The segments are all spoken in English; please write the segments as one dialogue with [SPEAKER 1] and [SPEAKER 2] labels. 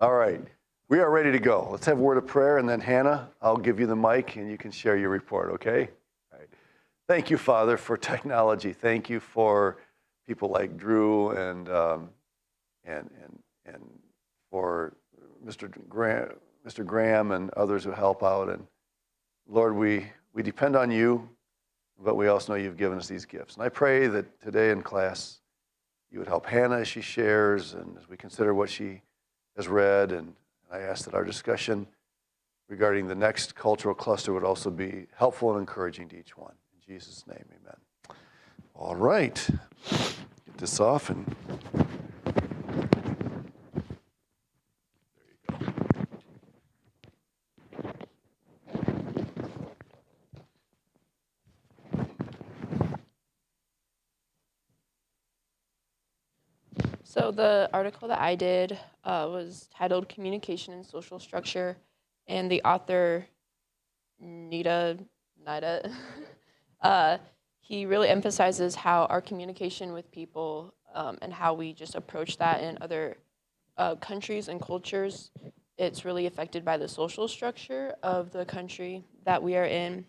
[SPEAKER 1] All right, we are ready to go. Let's have a word of prayer, and then Hannah, I'll give you the mic, and you can share your report, okay? All right. Thank you, Father, for technology. Thank you for people like Drew and for Mr. Graham and others who help out. And Lord, we depend on you, but we also know you've given us these gifts. And I pray that today in class, you would help Hannah as she shares and as we consider what she has read. And I ask that our discussion regarding the next cultural cluster would also be helpful and encouraging to each one. In Jesus' name, amen. All right, get this off and
[SPEAKER 2] So the article that I did was titled Communication and Social Structure, and the author, Nida, he really emphasizes how our communication with people and how we just approach that in other countries and cultures, it's really affected by the social structure of the country that we are in.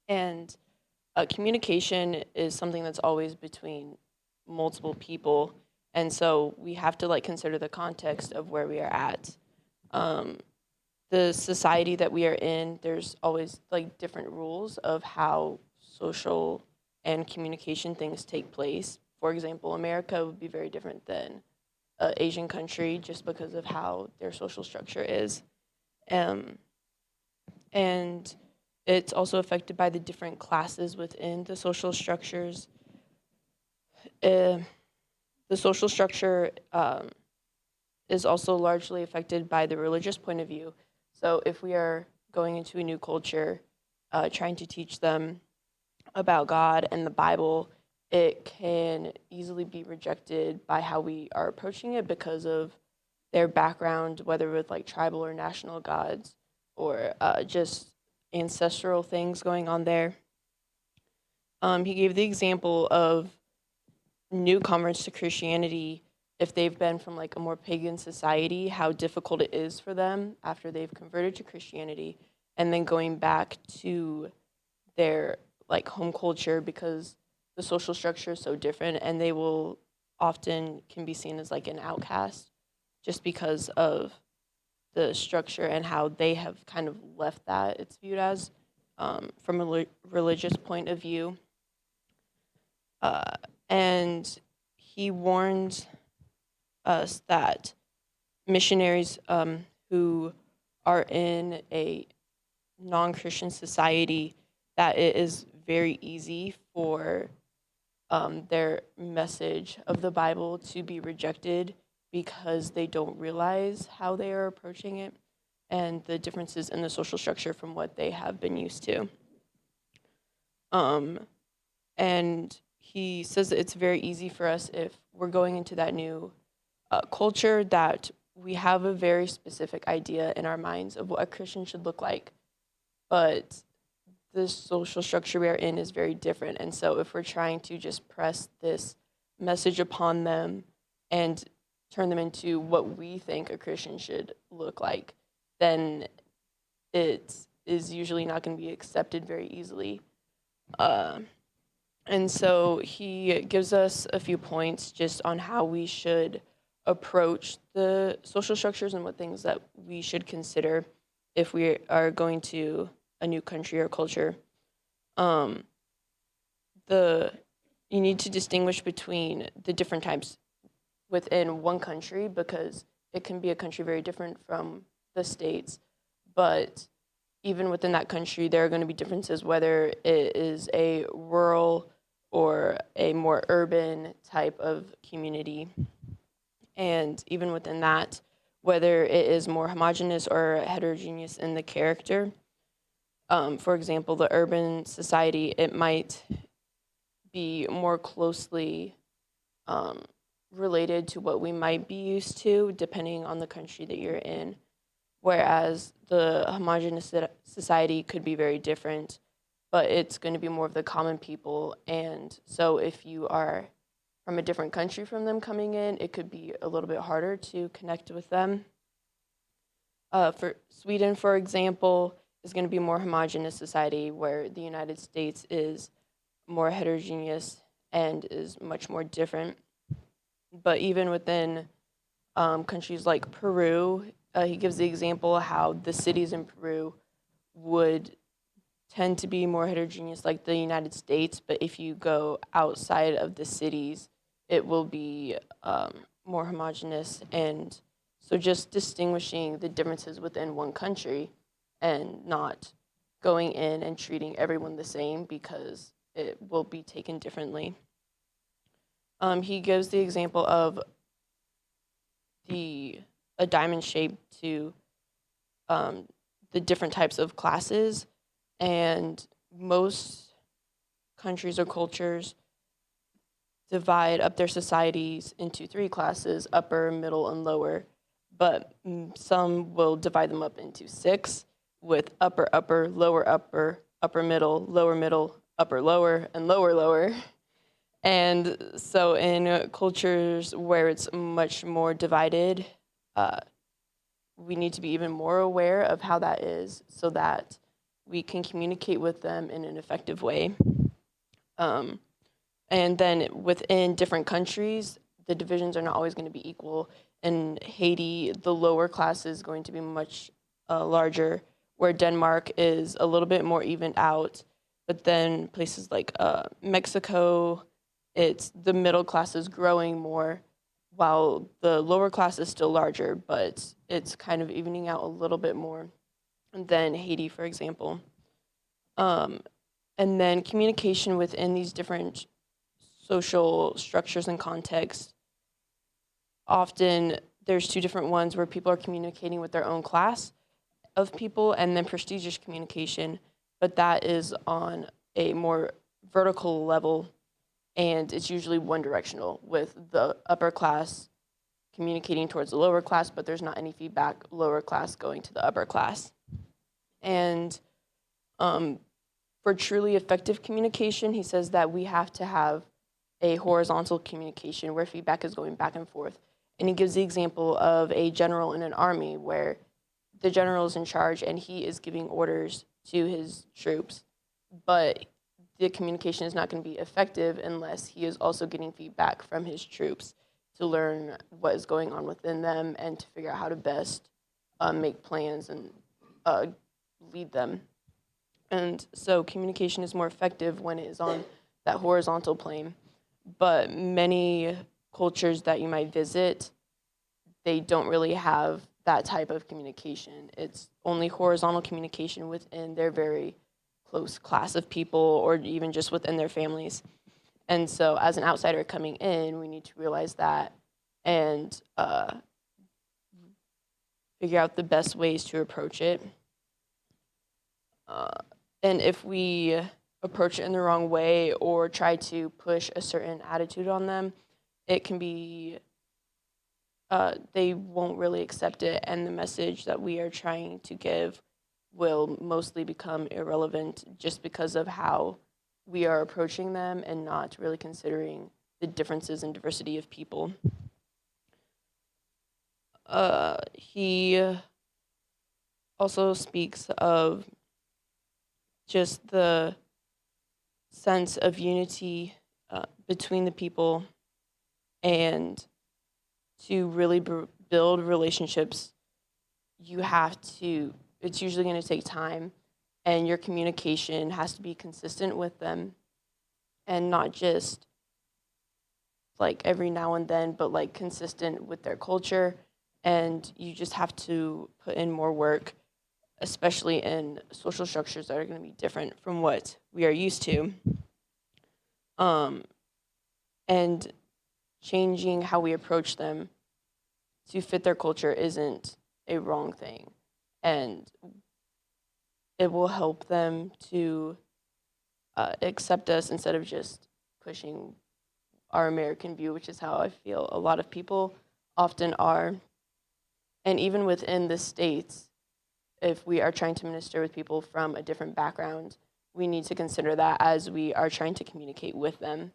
[SPEAKER 2] And communication is something that's always between multiple people. And so we have to consider the context of where we are at. The society that we are in, there's always different rules of how social and communication things take place. For example, America would be very different than an Asian country just because of how their social structure is. And it's also affected by the different classes within the social structures. The social structure is also largely affected by the religious point of view. So if we are going into a new culture, trying to teach them about God and the Bible, it can easily be rejected by how we are approaching it because of their background, whether with tribal or national gods or just ancestral things going on there. He gave the example of newcomers to Christianity, if they've been from a more pagan society, how difficult it is for them after they've converted to Christianity and then going back to their home culture because the social structure is so different, and they will often can be seen as an outcast just because of the structure and how they have kind of left that, it's viewed as, from a religious point of view. And he warns us that missionaries who are in a non-Christian society, that it is very easy for their message of the Bible to be rejected because they don't realize how they are approaching it and the differences in the social structure from what they have been used to. And he says that it's very easy for us, if we're going into that new culture, that we have a very specific idea in our minds of what a Christian should look like. But the social structure we are in is very different. And so if we're trying to just press this message upon them and turn them into what we think a Christian should look like, then it is usually not going to be accepted very easily. And so he gives us a few points just on how we should approach the social structures and what things that we should consider if we are going to a new country or culture. You need to distinguish between the different types within one country, because it can be a country very different from the States, but even within that country, there are going to be differences, whether it is a rural or a more urban type of community. And even within that, whether it is more homogeneous or heterogeneous in the character. For example, the urban society, it might be more closely related to what we might be used to, depending on the country that you're in. Whereas the homogeneous society could be very different, but it's going to be more of the common people. And so if you are from a different country from them coming in, it could be a little bit harder to connect with them. For Sweden, for example, is going to be a more homogenous society, where the United States is more heterogeneous and is much more different. But even within countries like Peru, he gives the example how the cities in Peru would tend to be more heterogeneous like the United States, but if you go outside of the cities, it will be more homogenous. And so just distinguishing the differences within one country and not going in and treating everyone the same because it will be taken differently. He gives the example of a diamond shape to the different types of classes, and most countries or cultures divide up their societies into three classes: upper, middle, and lower. But some will divide them up into six, with upper, upper, lower, upper, upper, middle, upper, lower, and lower, lower. And so in cultures where it's much more divided, uh, we need to be even more aware of how that is so that we can communicate with them in an effective way. Um, and then within different countries, the divisions are not always going to be equal. In Haiti, the lower class is going to be much larger, where Denmark is a little bit more evened out. But then places like Mexico, it's the middle class is growing more, while the lower class is still larger, but it's kind of evening out a little bit more than Haiti, for example. Um, and then communication within these different social structures and contexts. Often there's two different ones where people are communicating with their own class of people, and then prestigious communication, but that is on a more vertical level, and it's usually one directional, with the upper class communicating towards the lower class, but there's not any feedback lower class going to the upper class. And for truly effective communication, he says that we have to have a horizontal communication where feedback is going back and forth. And he gives the example of a general in an army where the general is in charge and he is giving orders to his troops, but the communication is not going to be effective unless he is also getting feedback from his troops to learn what is going on within them and to figure out how to best make plans and lead them. And so communication is more effective when it is on that horizontal plane. But many cultures that you might visit, they don't really have that type of communication. It's only horizontal communication within their very close class of people or even just within their families. And so as an outsider coming in, we need to realize that and figure out the best ways to approach it. And if we approach it in the wrong way or try to push a certain attitude on them, it can be, they won't really accept it, and the message that we are trying to give will mostly become irrelevant just because of how we are approaching them and not really considering the differences and diversity of people. He also speaks of just the sense of unity between the people, and to really build relationships, you have to, it's usually going to take time, and your communication has to be consistent with them and not just like every now and then, but like consistent with their culture. And you just have to put in more work, especially in social structures that are going to be different from what we are used to. And changing how we approach them to fit their culture isn't a wrong thing. And it will help them to accept us instead of just pushing our American view, which is how I feel a lot of people often are. And even within the States, if we are trying to minister with people from a different background, we need to consider that as we are trying to communicate with them.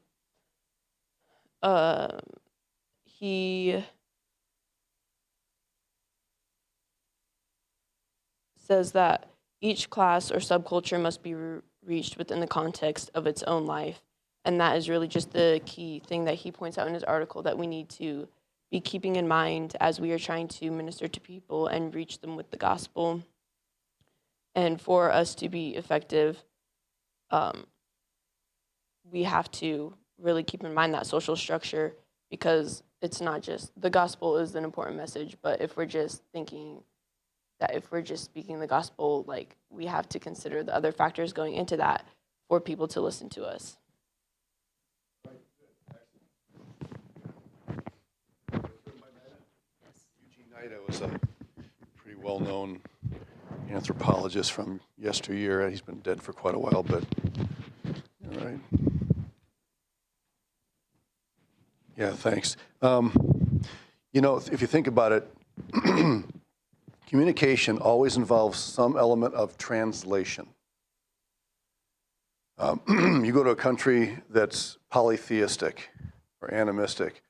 [SPEAKER 2] He says that each class or subculture must be reached within the context of its own life. And that is really just the key thing that he points out in his article that we need to be keeping in mind as we are trying to minister to people and reach them with the gospel. And for us to be effective, we have to really keep in mind that social structure, because it's not just the gospel is an important message, but if we're just thinking that if we're just speaking the gospel, like, we have to consider the other factors going into that for people to listen to us.
[SPEAKER 1] Eugene Nida was a pretty well-known anthropologist from yesteryear. He's been dead for quite a while, but all right. Yeah, thanks. If you think about it, communication always involves some element of translation. You go to a country that's polytheistic or animistic,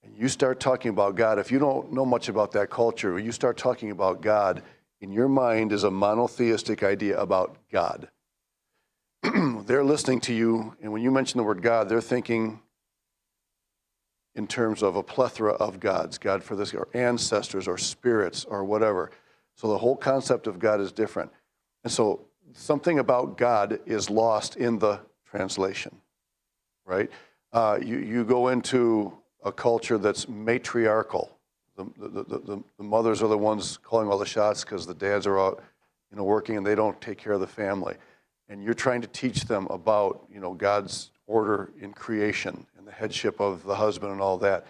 [SPEAKER 1] and you start talking about God. If you don't know much about that culture, you start talking about God, in your mind is a monotheistic idea about God. They're listening to you, and when you mention the word God, they're thinking in terms of a plethora of gods, God for this, or ancestors, or spirits, or whatever. So the whole concept of God is different. And so something about God is lost in the translation, right? You go into a culture that's matriarchal. The mothers are the ones calling all the shots because the dads are out, working, and they don't take care of the family. And you're trying to teach them about, God's order in creation and the headship of the husband and all that.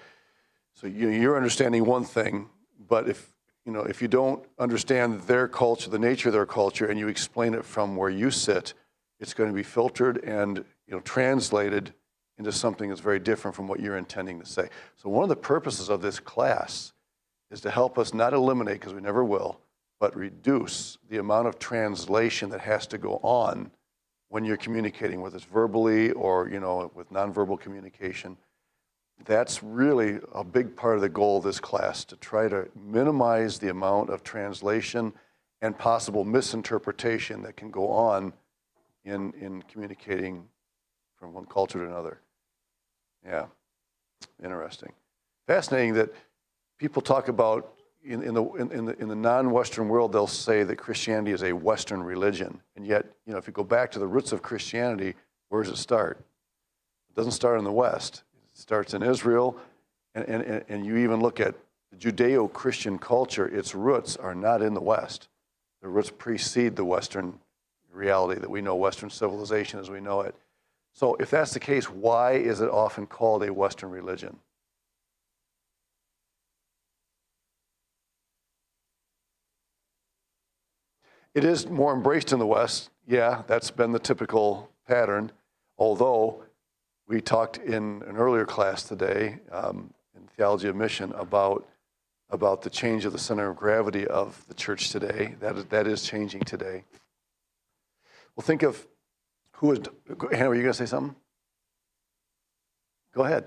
[SPEAKER 1] So you're understanding one thing, but if you don't understand their culture, the nature of their culture, and you explain it from where you sit, it's going to be filtered and translated into something that's very different from what you're intending to say. So one of the purposes of this class is to help us not eliminate, because we never will, but reduce the amount of translation that has to go on when you're communicating, whether it's verbally or with nonverbal communication. That's really a big part of the goal of this class, to try to minimize the amount of translation and possible misinterpretation that can go on in communicating from one culture to another. Yeah, interesting. Fascinating that people talk about in the non-Western world, they'll say that Christianity is a Western religion, and yet if you go back to the roots of Christianity, where does it start? It doesn't start in the West. It starts in Israel, and you even look at the Judeo-Christian culture. Its roots are not in the West. The roots precede the Western reality that we know, Western civilization as we know it. So if that's the case, why is it often called a Western religion? It is more embraced in the West. Yeah, that's been the typical pattern, although we talked in an earlier class today in Theology of Mission about the change of the center of gravity of the church today. That is changing today. Well, think of who is, Hannah, were you going to say something? Go ahead.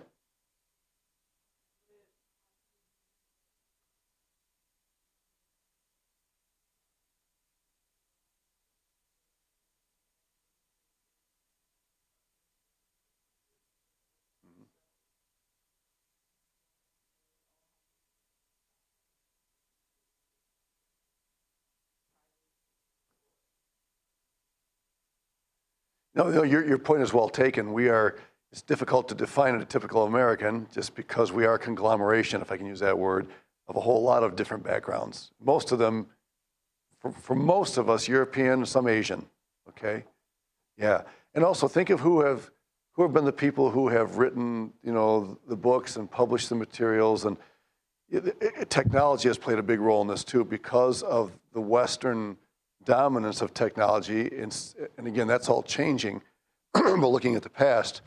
[SPEAKER 1] No, your point is well taken. It's difficult to define a typical American just because we are a conglomeration, if I can use that word, of a whole lot of different backgrounds. Most of them, for most of us, European, some Asian, okay? Yeah, and also think of who have been the people who have written, the books and published the materials, and technology has played a big role in this too because of the Western dominance of technology, and again, that's all changing. But looking at the past,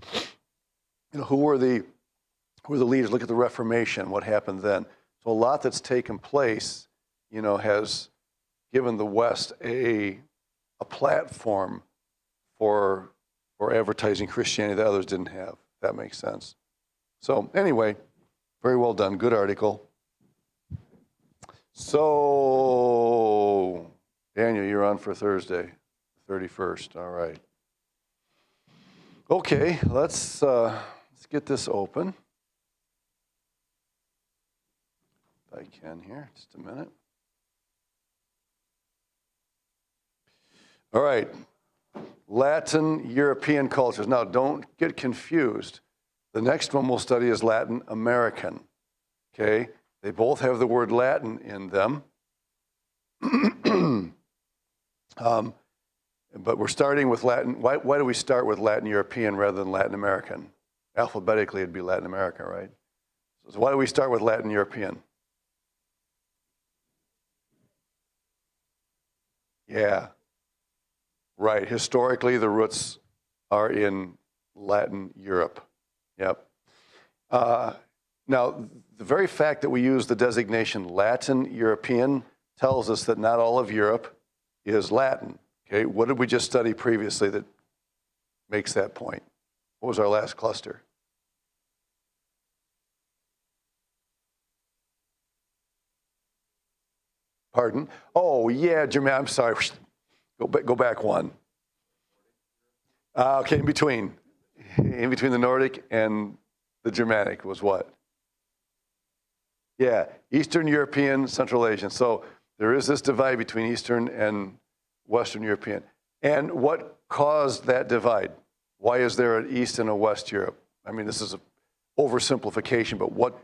[SPEAKER 1] who were the leaders? Look at the Reformation, what happened then. So a lot that's taken place, has given the West a platform for advertising Christianity that others didn't have. If that makes sense. So anyway, very well done. Good article. So, Daniel, you're on for Thursday, 31st. All right. Okay, let's get this open. If I can here, just a minute. All right, Latin European cultures. Now, don't get confused. The next one we'll study is Latin American, okay? They both have the word Latin in them. But we're starting with Latin. Why do we start with Latin European rather than Latin American? Alphabetically, it'd be Latin America, right? So why do we start with Latin European? Yeah. Right. Historically, the roots are in Latin Europe. Yep. Now, the very fact that we use the designation Latin European tells us that not all of Europe is Latin. Okay. What did we just study previously that makes that point? What was our last cluster? Pardon? Oh, yeah, Jermaine, I'm sorry. Go back one. Okay, in between the Nordic and the Germanic was what? Yeah, Eastern European, Central Asian. So there is this divide between Eastern and Western European. And what caused that divide? Why is there an East and a West Europe? I mean, this is an oversimplification, but what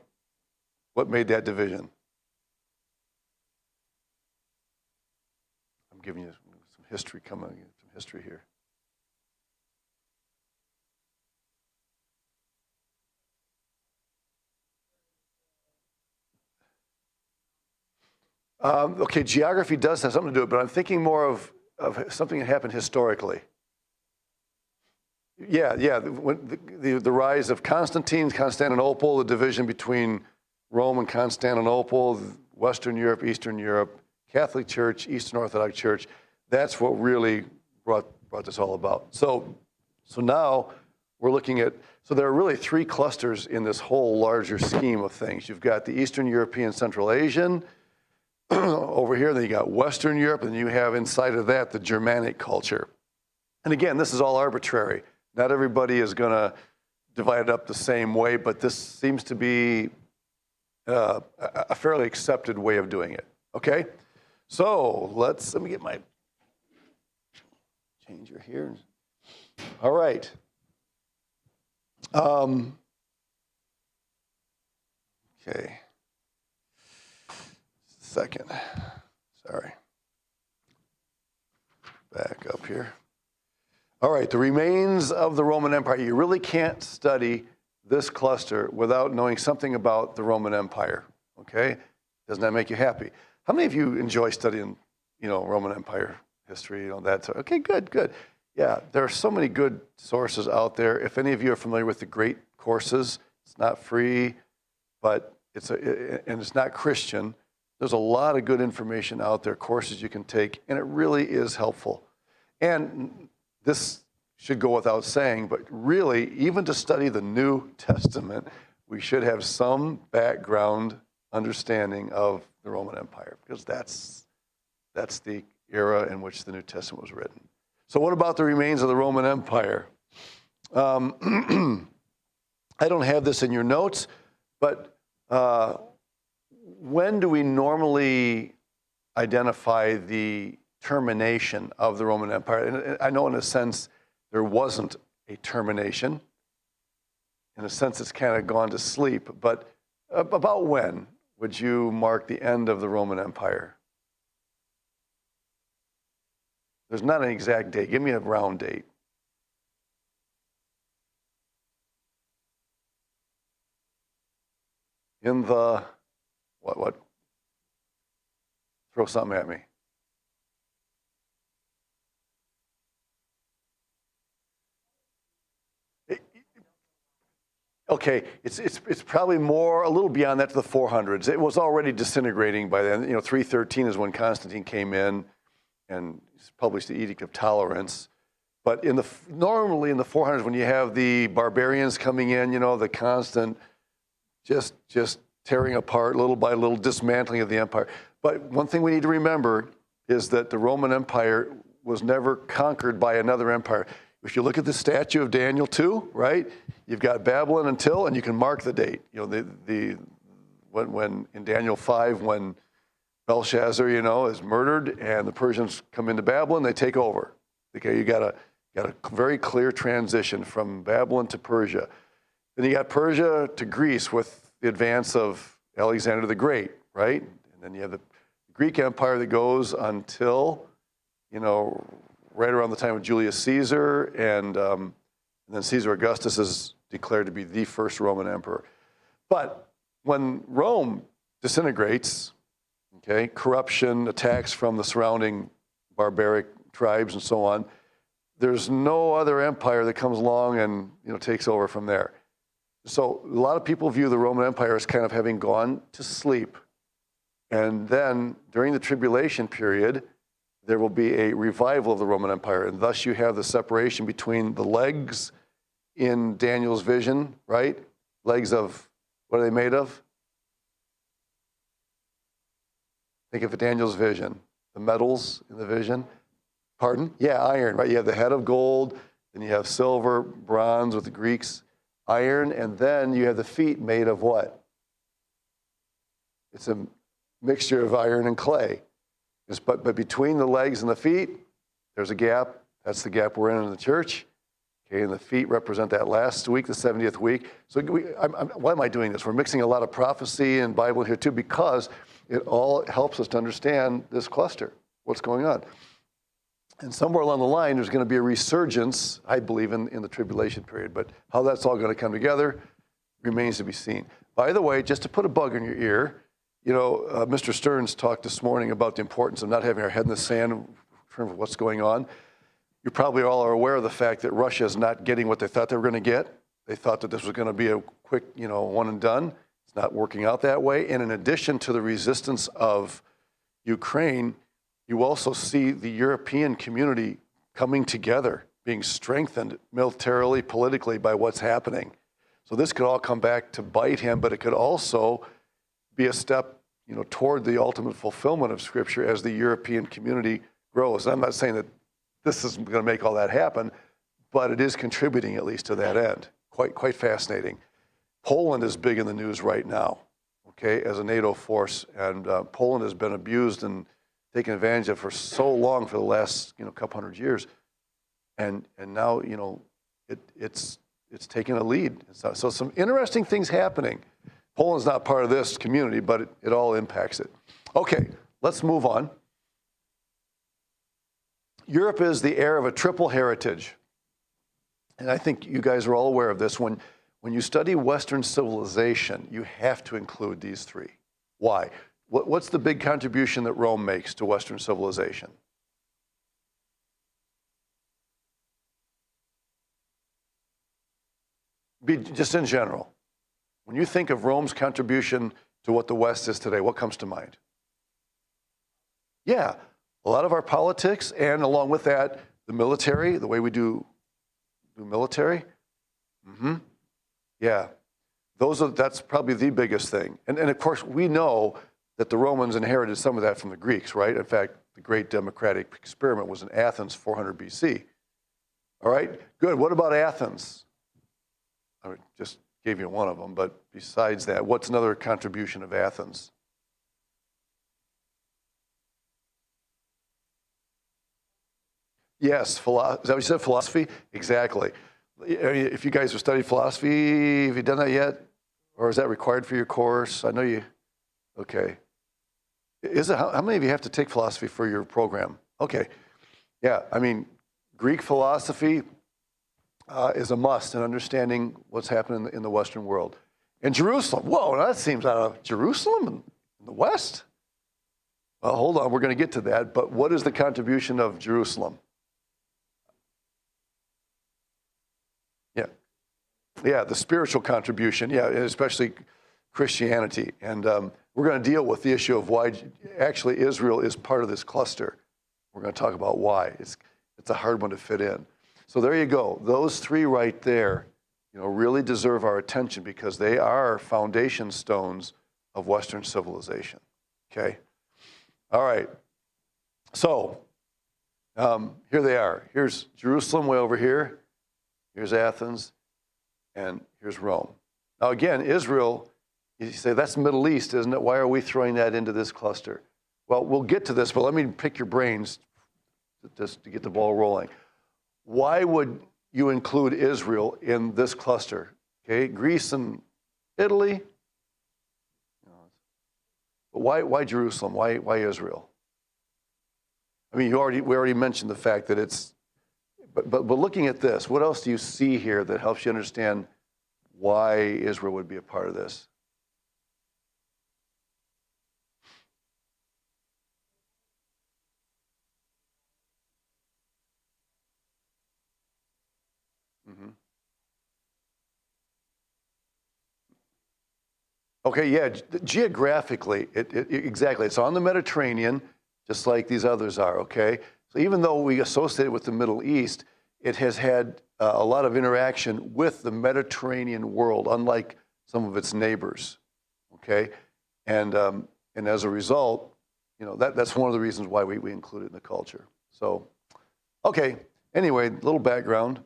[SPEAKER 1] made that division? I'm giving you some history here. Okay, geography does have something to do with it, but I'm thinking more of something that happened historically. Yeah, when the rise of Constantinople, the division between Rome and Constantinople, Western Europe, Eastern Europe, Catholic Church, Eastern Orthodox Church, that's what really brought this all about. So now we're looking at, so there are really three clusters in this whole larger scheme of things. You've got the Eastern European, Central Asian, over here, then you got Western Europe, and you have inside of that the Germanic culture. And again, this is all arbitrary. Not everybody is going to divide it up the same way, but this seems to be a fairly accepted way of doing it. Okay? So let me get my changer here. All right. Okay. Second. Sorry. Back up here. All right, the remains of the Roman Empire. You really can't study this cluster without knowing something about the Roman Empire, okay? Doesn't that make you happy? How many of you enjoy studying, Roman Empire history, that? Okay, good. Yeah, there are so many good sources out there. If any of you are familiar with the great courses, it's not free, but it's not Christian. There's a lot of good information out there, courses you can take, and it really is helpful. And this should go without saying, but really, even to study the New Testament, we should have some background understanding of the Roman Empire, because that's the era in which the New Testament was written. So what about the remains of the Roman Empire? I don't have this in your notes, but when do we normally identify the termination of the Roman Empire? And I know in a sense there wasn't a termination. In a sense it's kind of gone to sleep, but about when would you mark the end of the Roman Empire? There's not an exact date. Give me a round date. In the, what? Throw something at me. Okay, it's probably a little beyond that, to the 400s. It was already disintegrating by then. 313 is when Constantine came in and published the Edict of Tolerance. But normally in the 400s, when you have the barbarians coming in, the constant just tearing apart little by little, dismantling of the empire. But one thing we need to remember, is that the Roman Empire was never conquered by another empire. If you look at the statue of Daniel 2, right, you've got Babylon until, and you can mark the date. You know, when in Daniel 5, when Belshazzar, you know, is murdered and the Persians come into Babylon, they take over. Okay, you got a very clear transition from Babylon to Persia. Then you got Persia to Greece with the advance of Alexander the Great, right? And then you have the Greek Empire that goes until, you know, right around the time of Julius Caesar, and then Caesar Augustus is declared to be the first Roman emperor. But when Rome disintegrates, okay, corruption, attacks from the surrounding barbaric tribes and so on, there's no other empire that comes along and, you know, takes over from there. So a lot of people view the Roman Empire as kind of having gone to sleep. And then during the tribulation period, there will be a revival of the Roman Empire. And thus you have the separation between the legs in Daniel's vision, right? Legs of, what are they made of? Think of Daniel's vision. The metals in the vision. Pardon? Yeah, iron, right? You have the head of gold, then you have silver, bronze with the Greeks, iron, and then you have the feet made of what? It's a mixture of iron and clay. But between the legs and the feet, there's a gap. That's the gap we're in the church. Okay, and the feet represent that last week, the 70th week. So why am I doing this? We're mixing a lot of prophecy and Bible here too, because it all helps us to understand this cluster, what's going on. And somewhere along the line, there's going to be a resurgence, I believe, in the tribulation period. But how that's all going to come together remains to be seen. By the way, just to put a bug in your ear, you know, Mr. Stearns talked this morning about the importance of not having our head in the sand in terms of what's going on. You probably all are aware of the fact that Russia is not getting what they thought they were going to get. They thought that this was going to be a quick, you know, one and done. It's not working out that way. And in addition to the resistance of Ukraine, you also see the European community coming together, being strengthened militarily, politically by what's happening. So this could all come back to bite him, but it could also be a step, you know, toward the ultimate fulfillment of Scripture as the European community grows. I'm not saying that this is going to make all that happen, but it is contributing at least to that end. Quite fascinating. Poland is big in the news right now, okay, as a NATO force, and Poland has been abused and taken advantage of for so long, for the last, you know, couple hundred years, and now, you know, it's taking a lead. So some interesting things happening. Poland's not part of this community, but it all impacts it. Okay, let's move on. Europe is the heir of a triple heritage, and I think you guys are all aware of this. When you study Western civilization, you have to include these three. Why? What's the big contribution that Rome makes to Western civilization? Just in general. When you think of Rome's contribution to what the West is today, what comes to mind? Yeah, a lot of our politics, and along with that, the military, the way we do military. Yeah, that's probably the biggest thing. And of course, we know that the Romans inherited some of that from the Greeks, right? In fact, the great democratic experiment was in Athens, 400 BC. All right, good. What about Athens? I just gave you one of them, but besides that, what's another contribution of Athens? Yes, is that what you said, philosophy? Exactly. If you guys have studied philosophy, have you done that yet? Or is that required for your course? I know you, okay. Is it, how many of you have to take philosophy for your program? Okay, yeah, I mean, Greek philosophy is a must in understanding what's happening in the Western world. And Jerusalem, whoa, that seems out of Jerusalem in the West? Well, hold on, we're going to get to that, but what is the contribution of Jerusalem? Yeah, the spiritual contribution, yeah, especially Christianity. And we're going to deal with the issue of why actually Israel is part of this cluster. We're going to talk about why. It's a hard one to fit in. So there you go. Those three right there, you know, really deserve our attention because they are foundation stones of Western civilization. Okay? All right. So here they are. Here's Jerusalem way over here. Here's Athens. And here's Rome. Now again, Israel, you say, that's Middle East, isn't it? Why are we throwing that into this cluster? Well, we'll get to this, but let me pick your brains just to get the ball rolling. Why would you include Israel in this cluster? Okay, Greece and Italy. But why Jerusalem? Why Israel? I mean, we already mentioned the fact that it's, but looking at this, what else do you see here that helps you understand why Israel would be a part of this? Mm-hmm. Okay, yeah, geographically, exactly. It's on the Mediterranean, just like these others are, okay? So even though we associate it with the Middle East, it has had a lot of interaction with the Mediterranean world, unlike some of its neighbors, okay? And as a result, that's one of the reasons why we include it in the culture. So, okay, anyway, little background.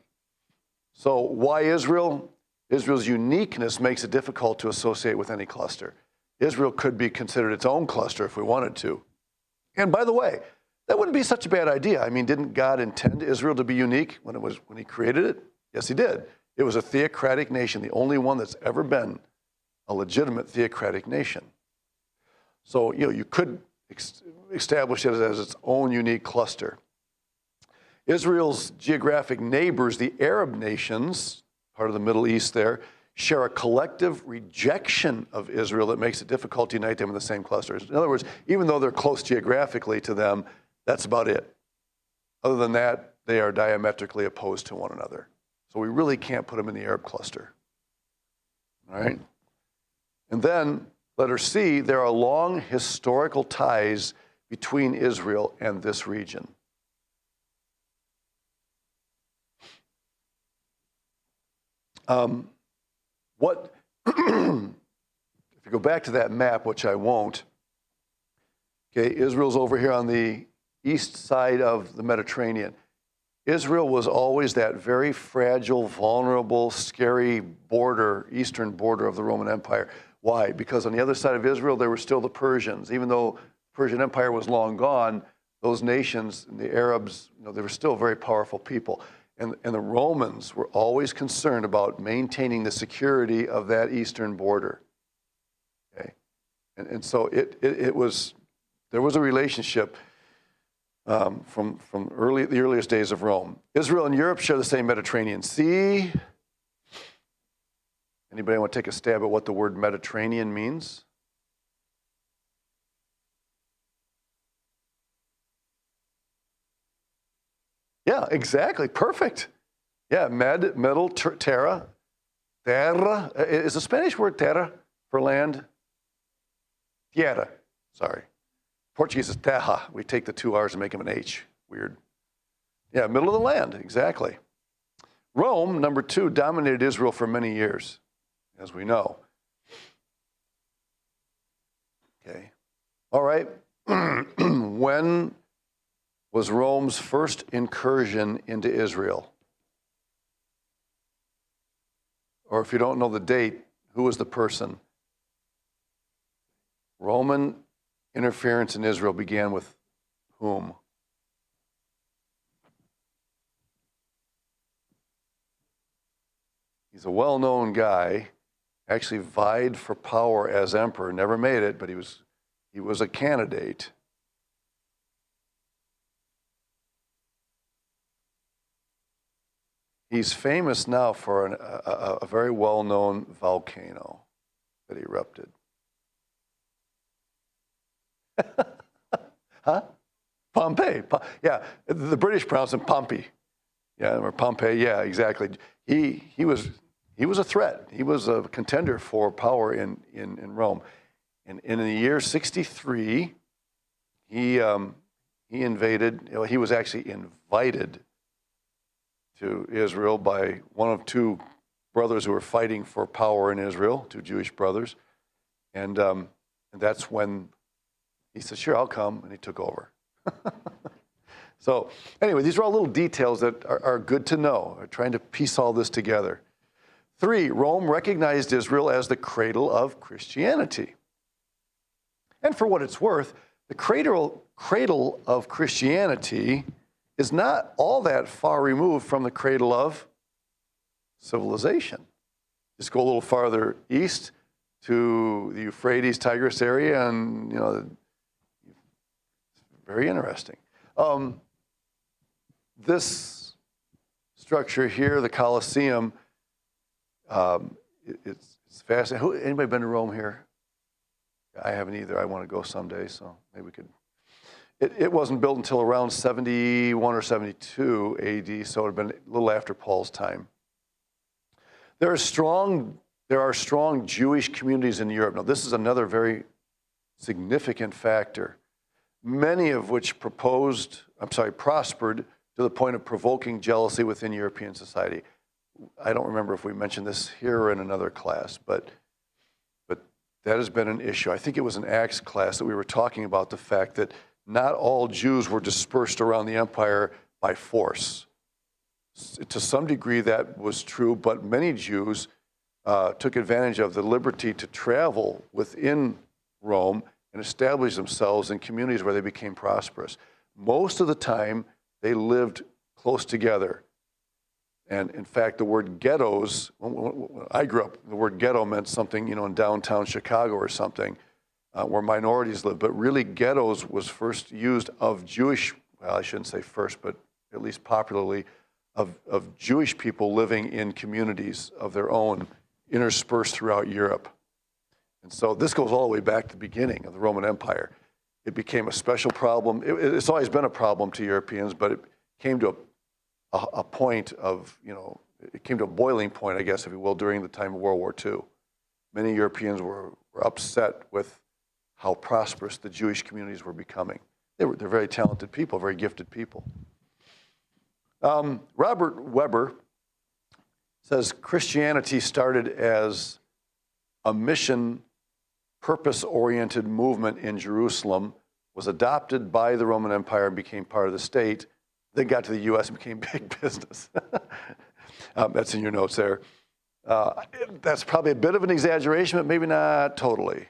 [SPEAKER 1] So why Israel? Israel's uniqueness makes it difficult to associate with any cluster. Israel could be considered its own cluster if we wanted to. And by the way, that wouldn't be such a bad idea. I mean, didn't God intend Israel to be unique when he created it? Yes, he did. It was a theocratic nation, the only one that's ever been a legitimate theocratic nation. So, you could establish it as its own unique cluster. Israel's geographic neighbors, the Arab nations, part of the Middle East there, share a collective rejection of Israel that makes it difficult to unite them in the same clusters. In other words, even though they're close geographically to them, that's about it. Other than that, they are diametrically opposed to one another. So we really can't put them in the Arab cluster. All right? And then, letter C, there are long historical ties between Israel and this region. If you go back to that map, which I won't, okay, Israel's over here on the east side of the Mediterranean. Israel was always that very fragile, vulnerable, scary border, eastern border of the Roman Empire. Why? Because on the other side of Israel, there were still the Persians. Even though the Persian Empire was long gone, those nations, the Arabs, they were still very powerful people. And the Romans were always concerned about maintaining the security of that eastern border. Okay, and so there was a relationship from the earliest days of Rome. Israel and Europe share the same Mediterranean Sea. Anybody want to take a stab at what the word Mediterranean means? Yeah, exactly. Perfect. Yeah, middle, terra. Terra. Is the Spanish word terra for land? Tierra. Sorry. Portuguese is terra. We take the two R's and make them an H. Weird. Yeah, middle of the land. Exactly. Rome, number 2, dominated Israel for many years, as we know. Okay. All right. When was Rome's first incursion into Israel? Or if you don't know the date, who was the person? Roman interference in Israel began with whom? He's a well-known guy, actually vied for power as emperor, never made it, but he was a candidate. He's famous now for a very well-known volcano that erupted. Huh? Pompeii. Yeah, the British pronounce it Pompey. Yeah, or Pompeii. Yeah, exactly. He was a threat. He was a contender for power in Rome. And in the year 63, he invaded. He was actually invited to Israel by one of 2 brothers who were fighting for power in Israel, 2 Jewish brothers. And that's when he said, sure, I'll come, and he took over. So anyway, these are all little details that are good to know. We're trying to piece all this together. 3, Rome recognized Israel as the cradle of Christianity. And for what it's worth, the cradle of Christianity is not all that far removed from the cradle of civilization. Just go a little farther east to the Euphrates, Tigris area, and very interesting. This structure here, the Colosseum, it's fascinating. Anybody been to Rome here? I haven't either. I want to go someday, so maybe we could. It wasn't built until around 71 or 72 AD, so it had been a little after Paul's time. There are strong Jewish communities in Europe. Now, this is another very significant factor, many of which prospered to the point of provoking jealousy within European society. I don't remember if we mentioned this here or in another class, but that has been an issue. I think it was an Acts class that we were talking about the fact that not all Jews were dispersed around the empire by force. To some degree that was true, but many Jews took advantage of the liberty to travel within Rome and establish themselves in communities where they became prosperous. Most of the time, they lived close together. And in fact, the word ghettos, when I grew up, the word ghetto meant something, in downtown Chicago or something, where minorities lived. But really, ghettos was first used of Jewish, well, I shouldn't say first, but at least popularly, of Jewish people living in communities of their own, interspersed throughout Europe. And so this goes all the way back to the beginning of the Roman Empire. It became a special problem. It's always been a problem to Europeans, but it came to a point of, it came to a boiling point, I guess, if you will, during the time of World War II. Many Europeans were upset with how prosperous the Jewish communities were becoming. They're very talented people, very gifted people. Robert Weber says Christianity started as a mission, purpose-oriented movement in Jerusalem, was adopted by the Roman Empire and became part of the state, then got to the U.S. and became big business. That's in your notes there. That's probably a bit of an exaggeration, but maybe not totally,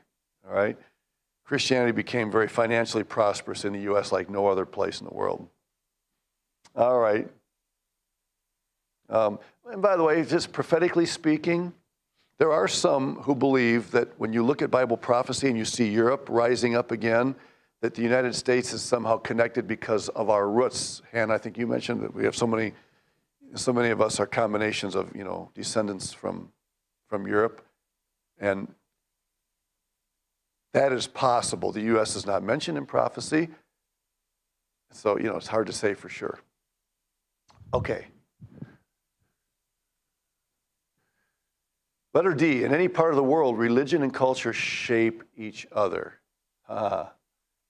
[SPEAKER 1] all right? Christianity became very financially prosperous in the U.S. like no other place in the world. All right. And by the way, just prophetically speaking, there are some who believe that when you look at Bible prophecy and you see Europe rising up again, that the United States is somehow connected because of our roots. Hannah, I think you mentioned that we have so many of us are combinations of, descendants from Europe. And that is possible. The U.S. is not mentioned in prophecy. So, it's hard to say for sure. Okay. Letter D, in any part of the world, religion and culture shape each other.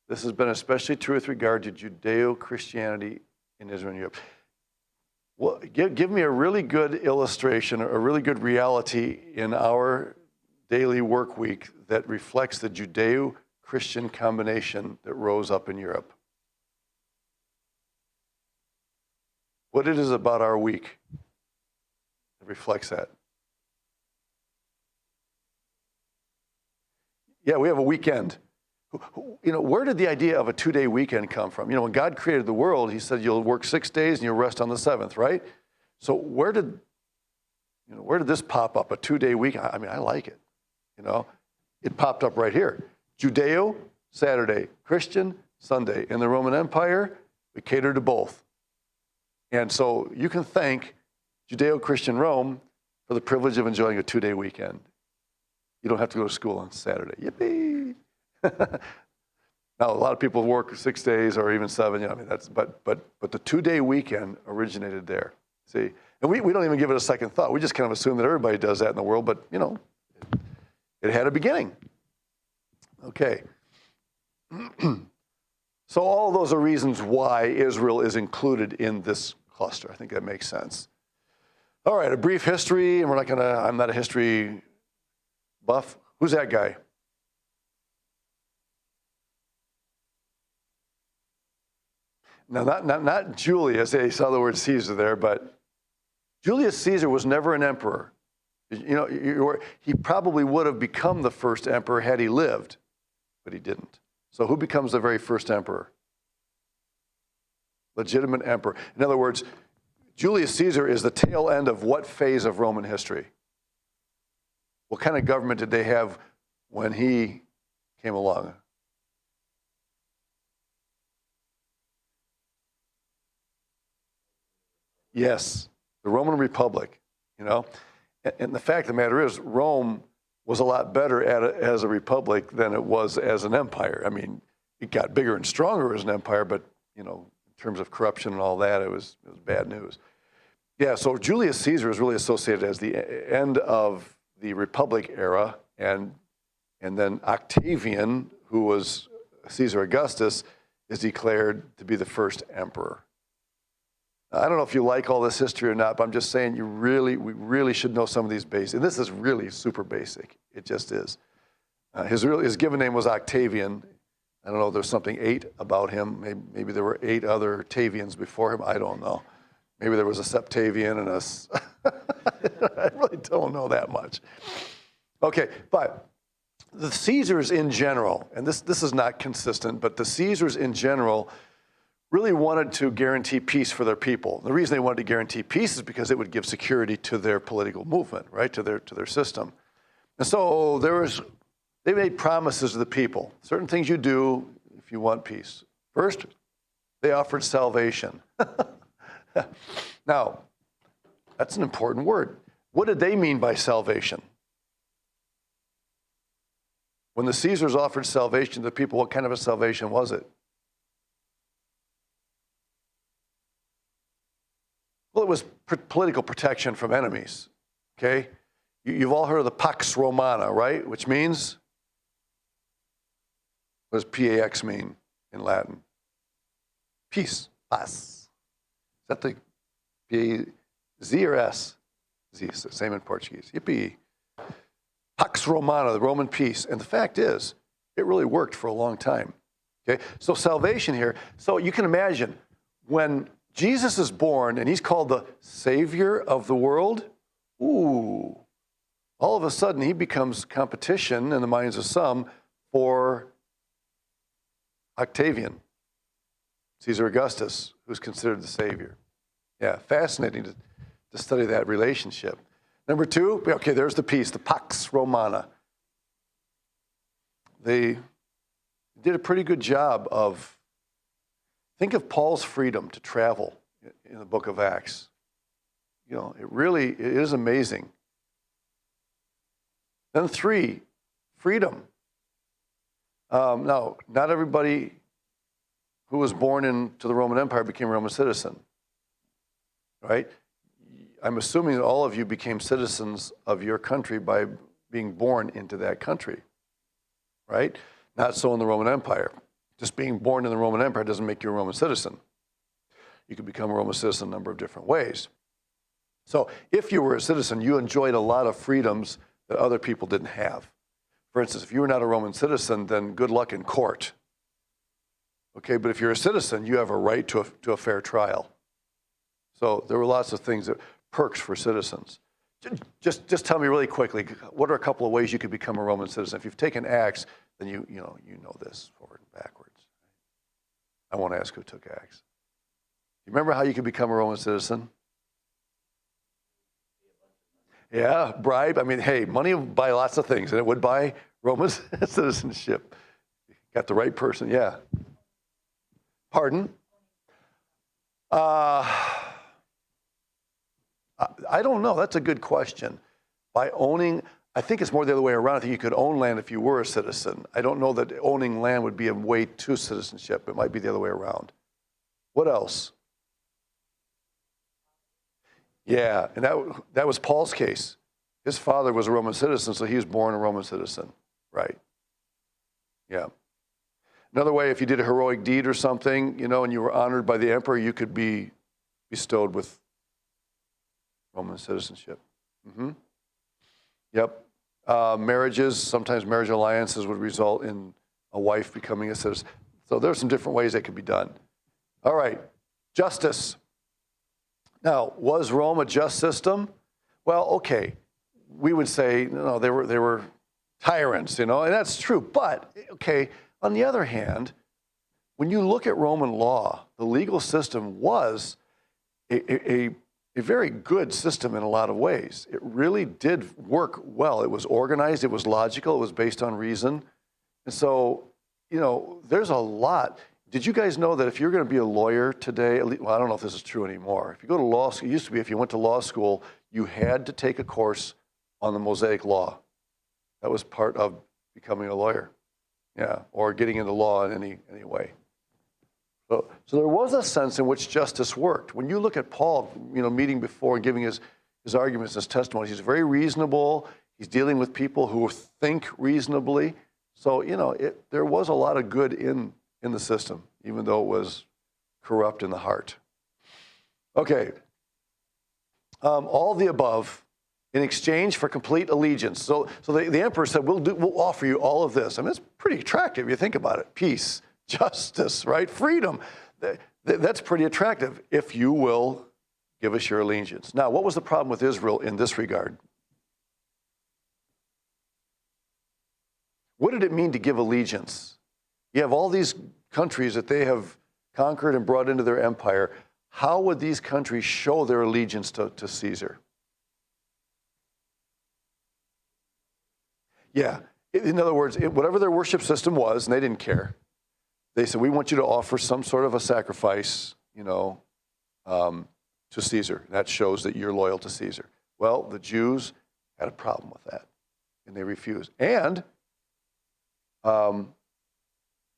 [SPEAKER 1] This has been especially true with regard to Judeo-Christianity in Israel and Europe. Well, give me a really good illustration, a really good reality in our daily work week that reflects the Judeo-Christian combination that rose up in Europe. What it is about our week that reflects that. Yeah, we have a weekend. Where did the idea of a 2-day weekend come from? When God created the world, he said you'll work 6 days and you'll rest on the 7th, right? So where did this pop up, a 2-day weekend? I mean, I like it, It popped up right here. Judeo, Saturday. Christian, Sunday. In the Roman Empire, we catered to both. And so you can thank Judeo-Christian Rome for the privilege of enjoying a 2-day weekend. You don't have to go to school on Saturday. Yippee! Now, a lot of people work 6 days or even 7. But the 2-day weekend originated there. See, and we don't even give it a second thought. We just kind of assume that everybody does that in the world. But it had a beginning. Okay. So all those are reasons why Israel is included in this cluster. I think that makes sense. All right, a brief history, and I'm not a history buff. Who's that guy? Now, not Julius. They saw the word Caesar there, but Julius Caesar was never an emperor. You know, he probably would have become the first emperor had he lived, but he didn't. So who becomes the very first emperor? Legitimate emperor. In other words, Julius Caesar is the tail end of what phase of Roman history? What kind of government did they have when he came along? Yes, the Roman Republic, you know. And the fact of the matter is, Rome was a lot better as a republic than it was as an empire. I mean, it got bigger and stronger as an empire, but, you know, in terms of corruption and all that, it was bad news. Yeah, so Julius Caesar is really associated as the end of the Republic era, and then Octavian, who was Caesar Augustus, is declared to be the first emperor. I don't know if you like all this history or not, but I'm just saying we really should know some of these basics. And this is really super basic. It just is. His given name was Octavian. I don't know, there's something 8 about him. Maybe there were 8 other Tavians before him. I don't know. Maybe there was a Septavian and I really don't know that much. Okay, but the Caesars in general, and this is not consistent, but the Caesars in general really wanted to guarantee peace for their people. The reason they wanted to guarantee peace is because it would give security to their political movement, right, to their system. And so they made promises to the people, certain things you do if you want peace. First, they offered salvation. Now, that's an important word. What did they mean by salvation? When the Caesars offered salvation to the people, what kind of a salvation was it? Well, it was political protection from enemies, okay? You've all heard of the Pax Romana, right? Which means, what does PAX mean in Latin? Peace, paz. Is that the Z or S? Z, same in Portuguese. Yippee. Pax Romana, the Roman peace. And the fact is, it really worked for a long time, okay? So salvation here, so you can imagine when Jesus is born and he's called the Savior of the world. Ooh, all of a sudden he becomes competition in the minds of some for Octavian, Caesar Augustus, who's considered the Savior. Yeah, fascinating to study that relationship. Number 2, okay, there's the peace, the Pax Romana. They did a pretty good job of, think of Paul's freedom to travel in the book of Acts. You know, it is amazing. Then 3, freedom. Now, not everybody who was born into the Roman Empire became a Roman citizen, right? I'm assuming that all of you became citizens of your country by being born into that country, right? Not so in the Roman Empire. Just being born in the Roman Empire doesn't make you a Roman citizen. You could become a Roman citizen a number of different ways. So if you were a citizen, you enjoyed a lot of freedoms that other people didn't have. For instance, if you were not a Roman citizen, then good luck in court. Okay, but if you're a citizen, you have a right to a fair trial. So there were lots of things, perks for citizens. Just tell me really quickly, what are a couple of ways you could become a Roman citizen? If you've taken Acts, then you know this forward and backwards. I won't ask who took Acts. You remember how you could become a Roman citizen? Yeah, bribe. I mean, hey, money will buy lots of things, and it would buy Roman citizenship. Got the right person, yeah. Pardon? I don't know. That's a good question. By owning, I think it's more the other way around. I think you could own land if you were a citizen. I don't know that owning land would be a way to citizenship. It might be the other way around. What else? Yeah, and that was Paul's case. His father was a Roman citizen, so he was born a Roman citizen, right? Yeah. Another way, if you did a heroic deed or something, and you were honored by the emperor, you could be bestowed with Roman citizenship. Mm-hmm. Yep. Marriages, sometimes marriage alliances would result in a wife becoming a citizen. So there's some different ways that could be done. All right, justice. Now, was Rome a just system? Well, okay, we would say, no, they were tyrants, and that's true. But, okay, on the other hand, when you look at Roman law, the legal system was a very good system in a lot of ways. It really did work well. It was organized, it was logical, it was based on reason. And so, there's a lot. Did you guys know that if you're going to be a lawyer today, well, I don't know if this is true anymore. If you go to law school, it used to be if you went to law school, you had to take a course on the Mosaic Law. That was part of becoming a lawyer, or getting into law in any way. So there was a sense in which justice worked. When you look at Paul, meeting before and giving his arguments, his testimonies, he's very reasonable. He's dealing with people who think reasonably. So, there was a lot of good in the system, even though it was corrupt in the heart. Okay. All the above in exchange for complete allegiance. So the emperor said, we'll offer you all of this. I mean, it's pretty attractive. You think about it. Peace, justice, right? Freedom. That's pretty attractive if you will give us your allegiance. Now, what was the problem with Israel in this regard? What did it mean to give allegiance? You have all these countries that they have conquered and brought into their empire. How would these countries show their allegiance to Caesar? Yeah. In other words, whatever their worship system was, and they didn't care, they said, we want you to offer some sort of a sacrifice, to Caesar. That shows that you're loyal to Caesar. Well, the Jews had a problem with that, and they refused. And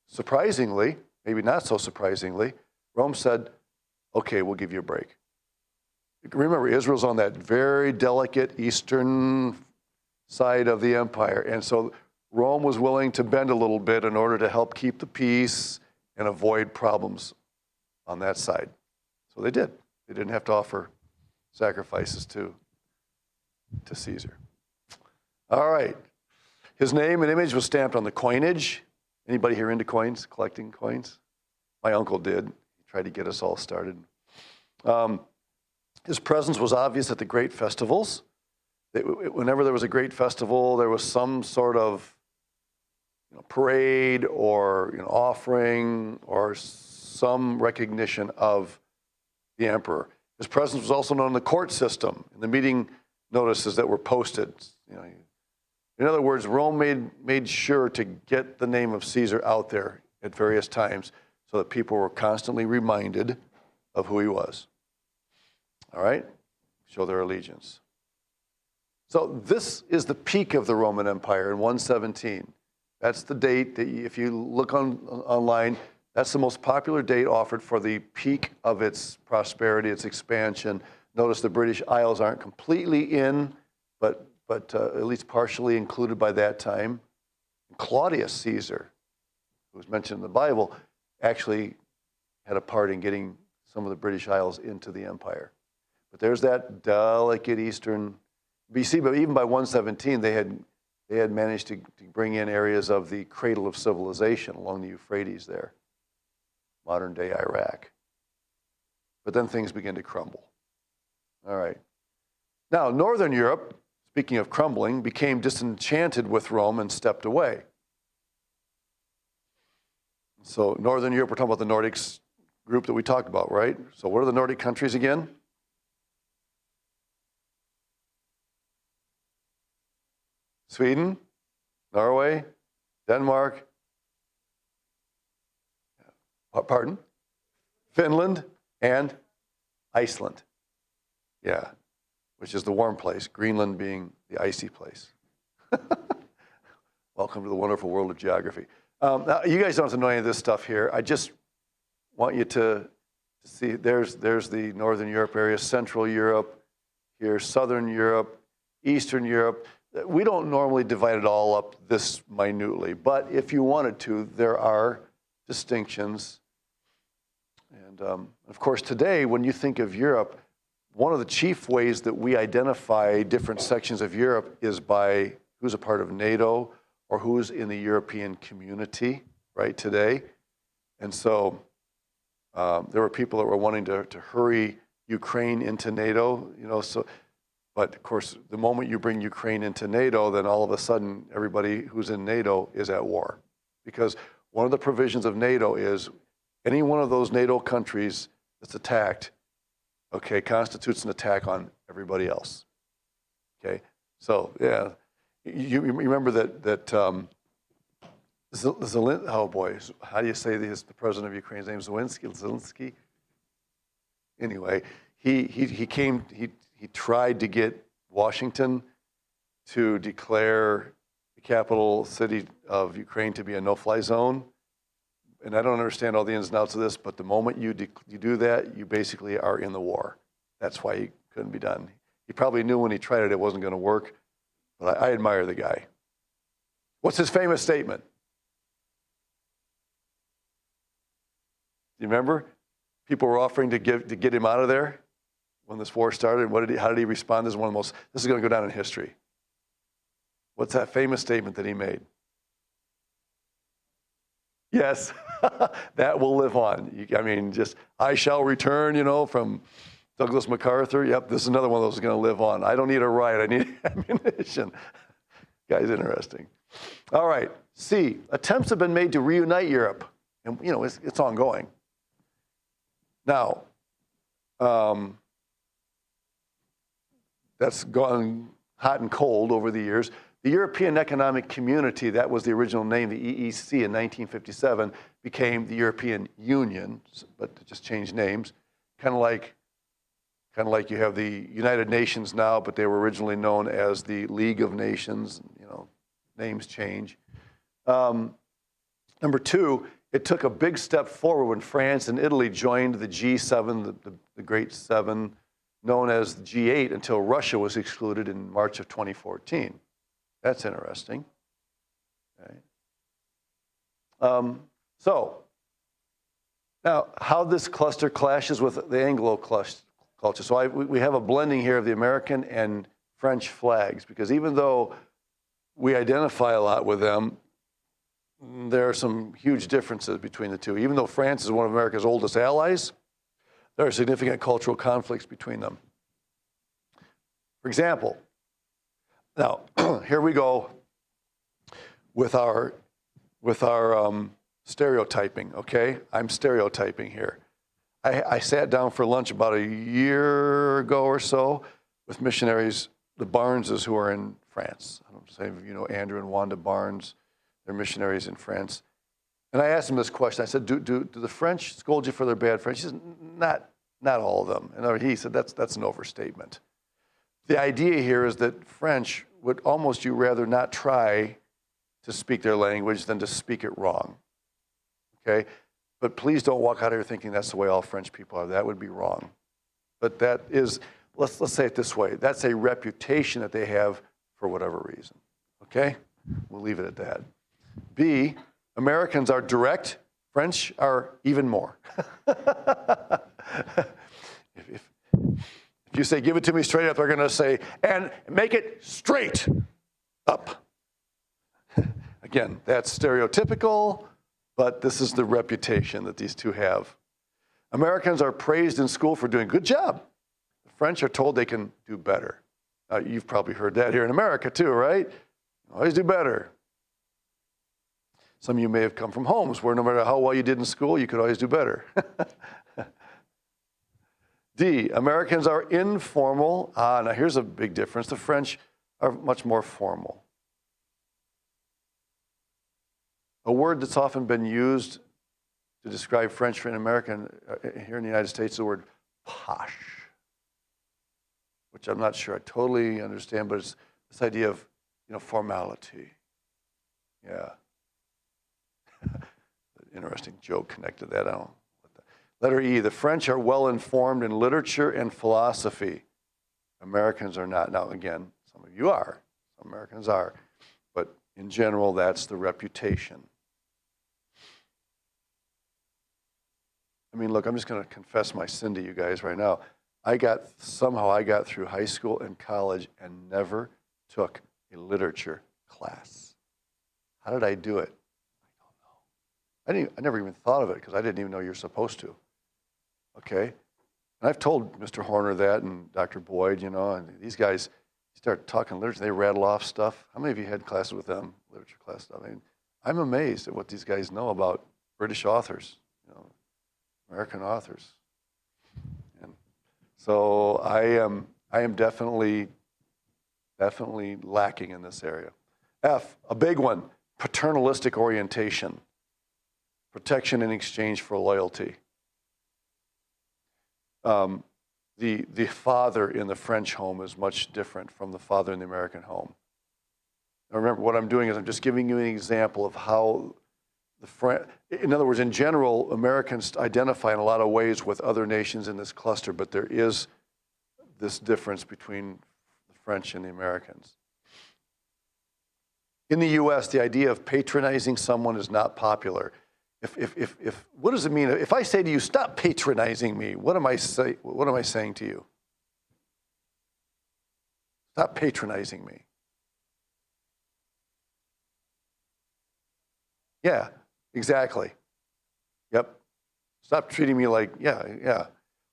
[SPEAKER 1] surprisingly, maybe not so surprisingly, Rome said, okay, we'll give you a break. Remember, Israel's on that very delicate eastern side of the empire. And so Rome was willing to bend a little bit in order to help keep the peace and avoid problems on that side. So they did. They didn't have to offer sacrifices to Caesar. All right. His name and image was stamped on the coinage. Anybody here into coins, collecting coins? My uncle did. He tried to get us all started. His presence was obvious at the great festivals. Whenever there was a great festival, there was some sort of parade or offering or some recognition of the emperor. His presence was also known in the court system, in the meeting notices that were posted. In other words, Rome made sure to get the name of Caesar out there at various times so that people were constantly reminded of who he was. All right? Show their allegiance. So this is the peak of the Roman Empire in 117. That's the date that if you look online, that's the most popular date offered for the peak of its prosperity, its expansion. Notice the British Isles aren't completely in, but at least partially included by that time. Claudius Caesar, who was mentioned in the Bible, actually had a part in getting some of the British Isles into the empire. But there's that delicate eastern BC, but even by 117, they had managed to bring in areas of the cradle of civilization along the Euphrates there, modern-day Iraq. But then things begin to crumble. All right. Now, Northern Europe, speaking of crumbling, became disenchanted with Rome and stepped away. So Northern Europe, we're talking about the Nordics group that we talked about, right? So what are the Nordic countries again? Sweden, Norway, Denmark, pardon? Finland, and Iceland. Yeah, which is the warm place, Greenland being the icy place. Welcome to the wonderful world of geography. Now, you guys don't have to know any of this stuff here. I just want you to see, there's the Northern Europe area, Central Europe, here, Southern Europe, Eastern Europe. We don't normally divide it all up this minutely, but if you wanted to, there are distinctions. And of course, today, when you think of Europe, one of the chief ways that we identify different sections of Europe is by who's a part of NATO or who's in the European community, right, today. And so There were people that were wanting to hurry Ukraine into NATO, but of course, the moment you bring Ukraine into NATO, then all of a sudden, everybody who's in NATO is at war. Because one of the provisions of NATO is any one of those NATO countries that's attacked, okay, constitutes an attack on everybody else. Okay, so yeah, you remember oh boy, how do you say this? The president of Ukraine's name is Zelensky. Anyway, he tried to get Washington to declare the capital city of Ukraine to be a no-fly zone. And I don't understand all the ins and outs of this, but the moment you do that, you basically are in the war. That's why it couldn't be done. He probably knew when he tried it wasn't going to work, but I admire the guy. What's his famous statement? Do you remember? People were offering to get him out of there when this war started. How did he respond? This is one of the most. This is going to go down in history. What's that famous statement that he made? Yes, that will live on. I shall return, from Douglas MacArthur. Yep, this is another one of those that's going to live on. I don't need a riot, I need ammunition. Guy's interesting. All right, C, attempts have been made to reunite Europe. And, it's ongoing. Now, that's gone hot and cold over the years. The European Economic Community, that was the original name, the EEC in 1957, became the European Union, but just changed names. Kind of like you have the United Nations now, but they were originally known as the League of Nations. Names change. Number two, it took a big step forward when France and Italy joined the G7, the Great Seven, known as the G8, until Russia was excluded in March of 2014. That's interesting. Okay. So now, how this cluster clashes with the Anglo culture. So we have a blending here of the American and French flags, because even though we identify a lot with them, there are some huge differences between the two. Even though France is one of America's oldest allies, there are significant cultural conflicts between them. For example, now here we go with our stereotyping. Okay, I'm stereotyping here. I sat down for lunch about a year ago or so with missionaries, the Barneses, who are in France. I don't say Andrew and Wanda Barnes. They're missionaries in France. And I asked them this question. I said, do the French scold you for their bad French? He said, not all of them. And he said, that's an overstatement. The idea here is that French would almost you rather not try to speak their language than to speak it wrong. Okay? But please don't walk out here thinking that's the way all French people are. That would be wrong. But that is, let's say it this way. That's a reputation that they have for whatever reason. Okay? We'll leave it at that. B, Americans are direct. French are even more. if you say, give it to me straight up, they're going to say, and make it straight up. Again, that's stereotypical, but this is the reputation that these two have. Americans are praised in school for doing a good job. The French are told they can do better. You've probably heard that here in America too, right? Always do better. Some of you may have come from homes where no matter how well you did in school, you could always do better. D, Americans are informal. Now here's a big difference. The French are much more formal. A word that's often been used to describe French and American here in the United States is the word posh, which I'm not sure I totally understand, but it's this idea of formality. Yeah. Interesting joke connected to that. I don't know. Letter E, the French are well informed in literature and philosophy. Americans are not. Now, again, some of you are. Some Americans are. But in general, that's the reputation. I mean, look, I'm just going to confess my sin to you guys right now. Somehow I got through high school and college and never took a literature class. How did I do it? I don't know. I never even thought of it because I didn't even know you're supposed to. Okay? And I've told Mr. Horner that and Dr. Boyd, you know, and these guys start talking literature, they rattle off stuff. How many of you had classes with them, literature class stuff? I mean, I'm amazed at what these guys know about British authors, you know, American authors. And so I am definitely lacking in this area. F, a big one, paternalistic orientation, protection in exchange for loyalty. The father in the French home is much different from the father in the American home. Now remember, what I'm doing is I'm just giving you an example of how in other words, in general, Americans identify in a lot of ways with other nations in this cluster, but there is this difference between the French and the Americans. In the US, the idea of patronizing someone is not popular. What does it mean? If I say to you, stop patronizing me, what am I saying to you? Stop patronizing me. Yeah, exactly. Yep. Stop treating me like, yeah.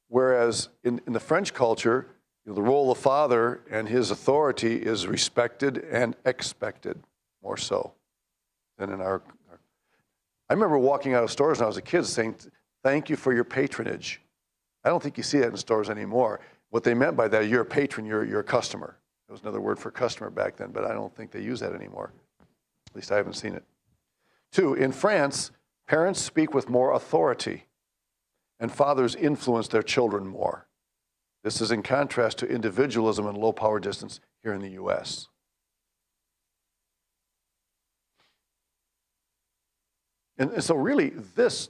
[SPEAKER 1] Whereas in the French culture, you know, the role of the father and his authority is respected and expected more so than in our. I remember walking out of stores when I was a kid saying, thank you for your patronage. I don't think you see that in stores anymore. What they meant by that, you're a patron, you're a customer. There was another word for customer back then, but I don't think they use that anymore. At least I haven't seen it. 2, in France, parents speak with more authority and fathers influence their children more. This is in contrast to individualism and low power distance here in the US. And so really, this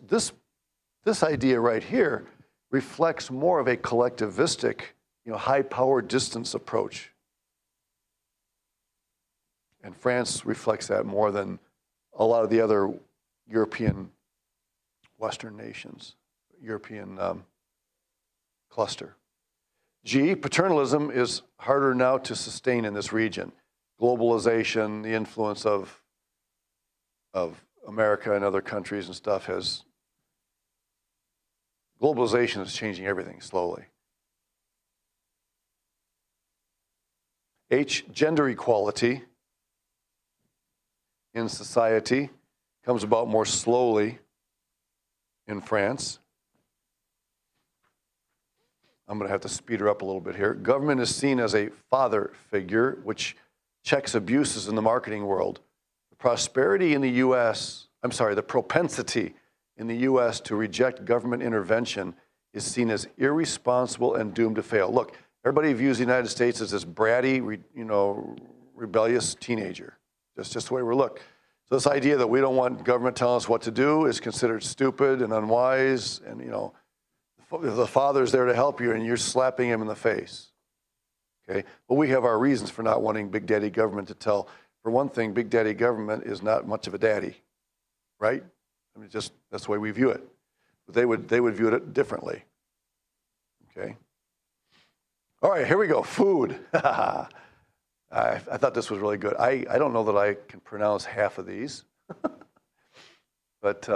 [SPEAKER 1] idea right here reflects more of a collectivistic, you know, high power distance approach. And France reflects that more than a lot of the other European Western nations, European cluster. G, paternalism is harder now to sustain in this region. Globalization, the influence of America and other countries and stuff globalization is changing everything slowly. H, gender equality in society comes about more slowly in France. I'm going to have to speed her up a little bit here. Government is seen as a father figure, which checks abuses in the marketing world. The propensity in the US to reject government intervention is seen as irresponsible and doomed to fail. Look, everybody views the United States as this bratty, rebellious teenager. That's just the way we look. So this idea that we don't want government telling us what to do is considered stupid and unwise, and the father's there to help you and you're slapping him in the face. Okay? But we have our reasons for not wanting Big Daddy government to tell. For one thing, Big Daddy government is not much of a daddy, right? I mean, just that's the way we view it. But they would view it differently. Okay? All right, here we go. Food. I thought this was really good. I don't know that I can pronounce half of these. But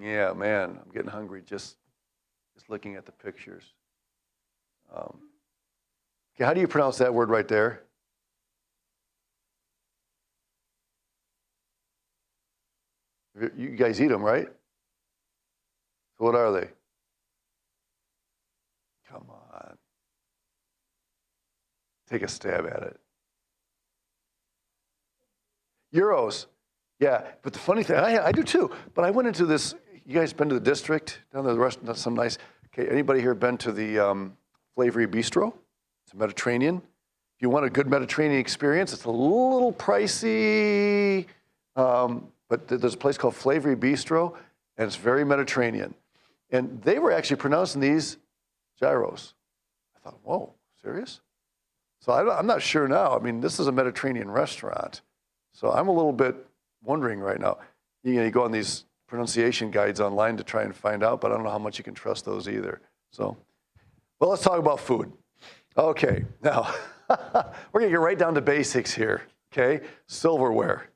[SPEAKER 1] yeah, man, I'm getting hungry just looking at the pictures. Okay, how do you pronounce that word right there? You guys eat them, right? So what are they? Come on. Take a stab at it. Euros. Yeah, but the funny thing, I do too, but I went into this, you guys been to the district, down there, the restaurant, some nice, okay, anybody here been to the Flavory Bistro? It's a Mediterranean. If you want a good Mediterranean experience, it's a little pricey, but there's a place called Flavory Bistro, and it's very Mediterranean. And they were actually pronouncing these gyros. I thought, whoa, serious? So I'm not sure now. I mean, this is a Mediterranean restaurant. So I'm a little bit wondering right now. You go on these pronunciation guides online to try and find out, but I don't know how much you can trust those either. So, well, let's talk about food. Okay, now, we're gonna get right down to basics here, okay? Silverware.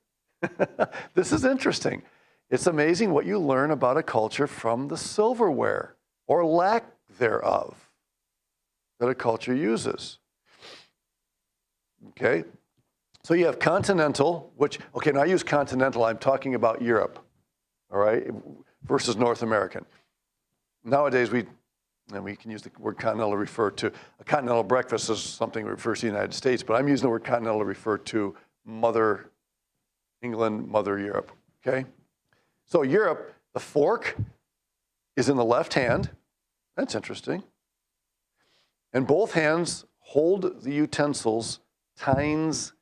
[SPEAKER 1] This is interesting. It's amazing what you learn about a culture from the silverware or lack thereof that a culture uses. Okay? So you have continental, which, okay, now I use continental, I'm talking about Europe, all right, versus North American. Nowadays, we can use the word continental to refer to, a continental breakfast is something that refers to the United States, but I'm using the word continental to refer to Mother England, Mother Europe, okay? So Europe, the fork is in the left hand. That's interesting. And both hands hold the utensils tines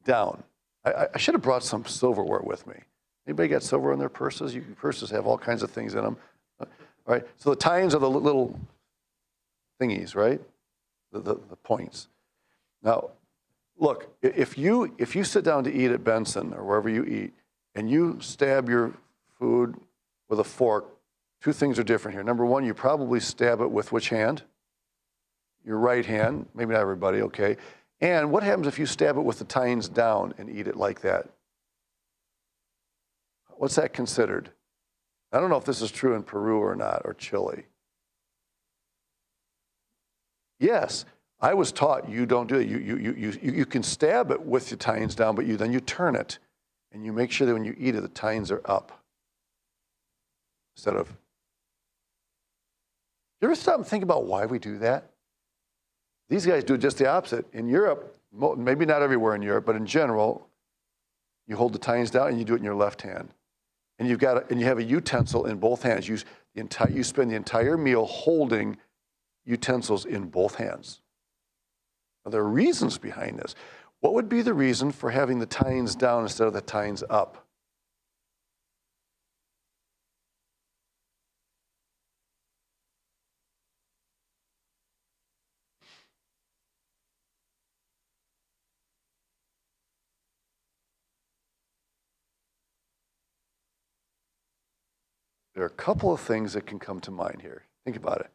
[SPEAKER 1] down. I should have brought some silverware with me. Anybody got silver in their purses? Purses have all kinds of things in them. All right, so the tines are the little thingies, right? The points. Now, look, if you sit down to eat at Benson or wherever you eat, and you stab your food with a fork, two things are different here. Number one, you probably stab it with which hand? Your right hand, maybe not everybody, okay. And what happens if you stab it with the tines down and eat it like that? What's that considered? I don't know if this is true in Peru or not, or Chile. Yes, I was taught you don't do it. You can stab it with your tines down, but then you turn it, and you make sure that when you eat it, the tines are up. Instead of, you ever stop and think about why we do that? These guys do just the opposite. In Europe, maybe not everywhere in Europe, but in general, you hold the tines down and you do it in your left hand. And you have a utensil in both hands. You spend the entire meal holding utensils in both hands. Now, there are reasons behind this. What would be the reason for having the tines down instead of the tines up? There are a couple of things that can come to mind here. Think about it.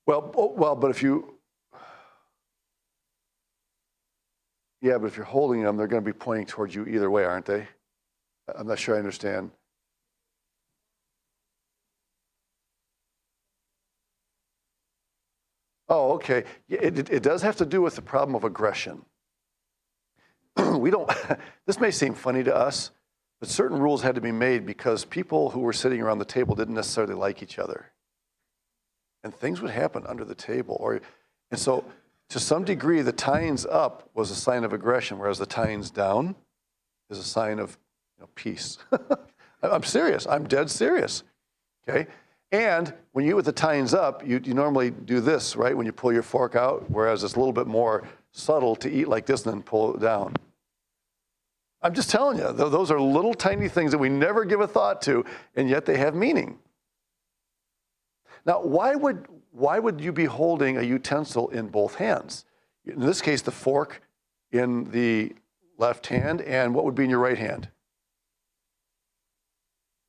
[SPEAKER 1] Well, but if you're holding them, they're going to be pointing towards you either way, aren't they? I'm not sure I understand. Oh, okay. It does have to do with the problem of aggression. This may seem funny to us, but certain rules had to be made because people who were sitting around the table didn't necessarily like each other. And things would happen under the table. And so, to some degree, the tines up was a sign of aggression, whereas the tines down is a sign of peace. I'm serious. I'm dead serious. Okay? And when you eat with the tines up, you normally do this, right, when you pull your fork out, whereas it's a little bit more subtle to eat like this and then pull it down. I'm just telling you, those are little tiny things that we never give a thought to, and yet they have meaning. Now, why would you be holding a utensil in both hands? In this case, the fork in the left hand, and what would be in your right hand?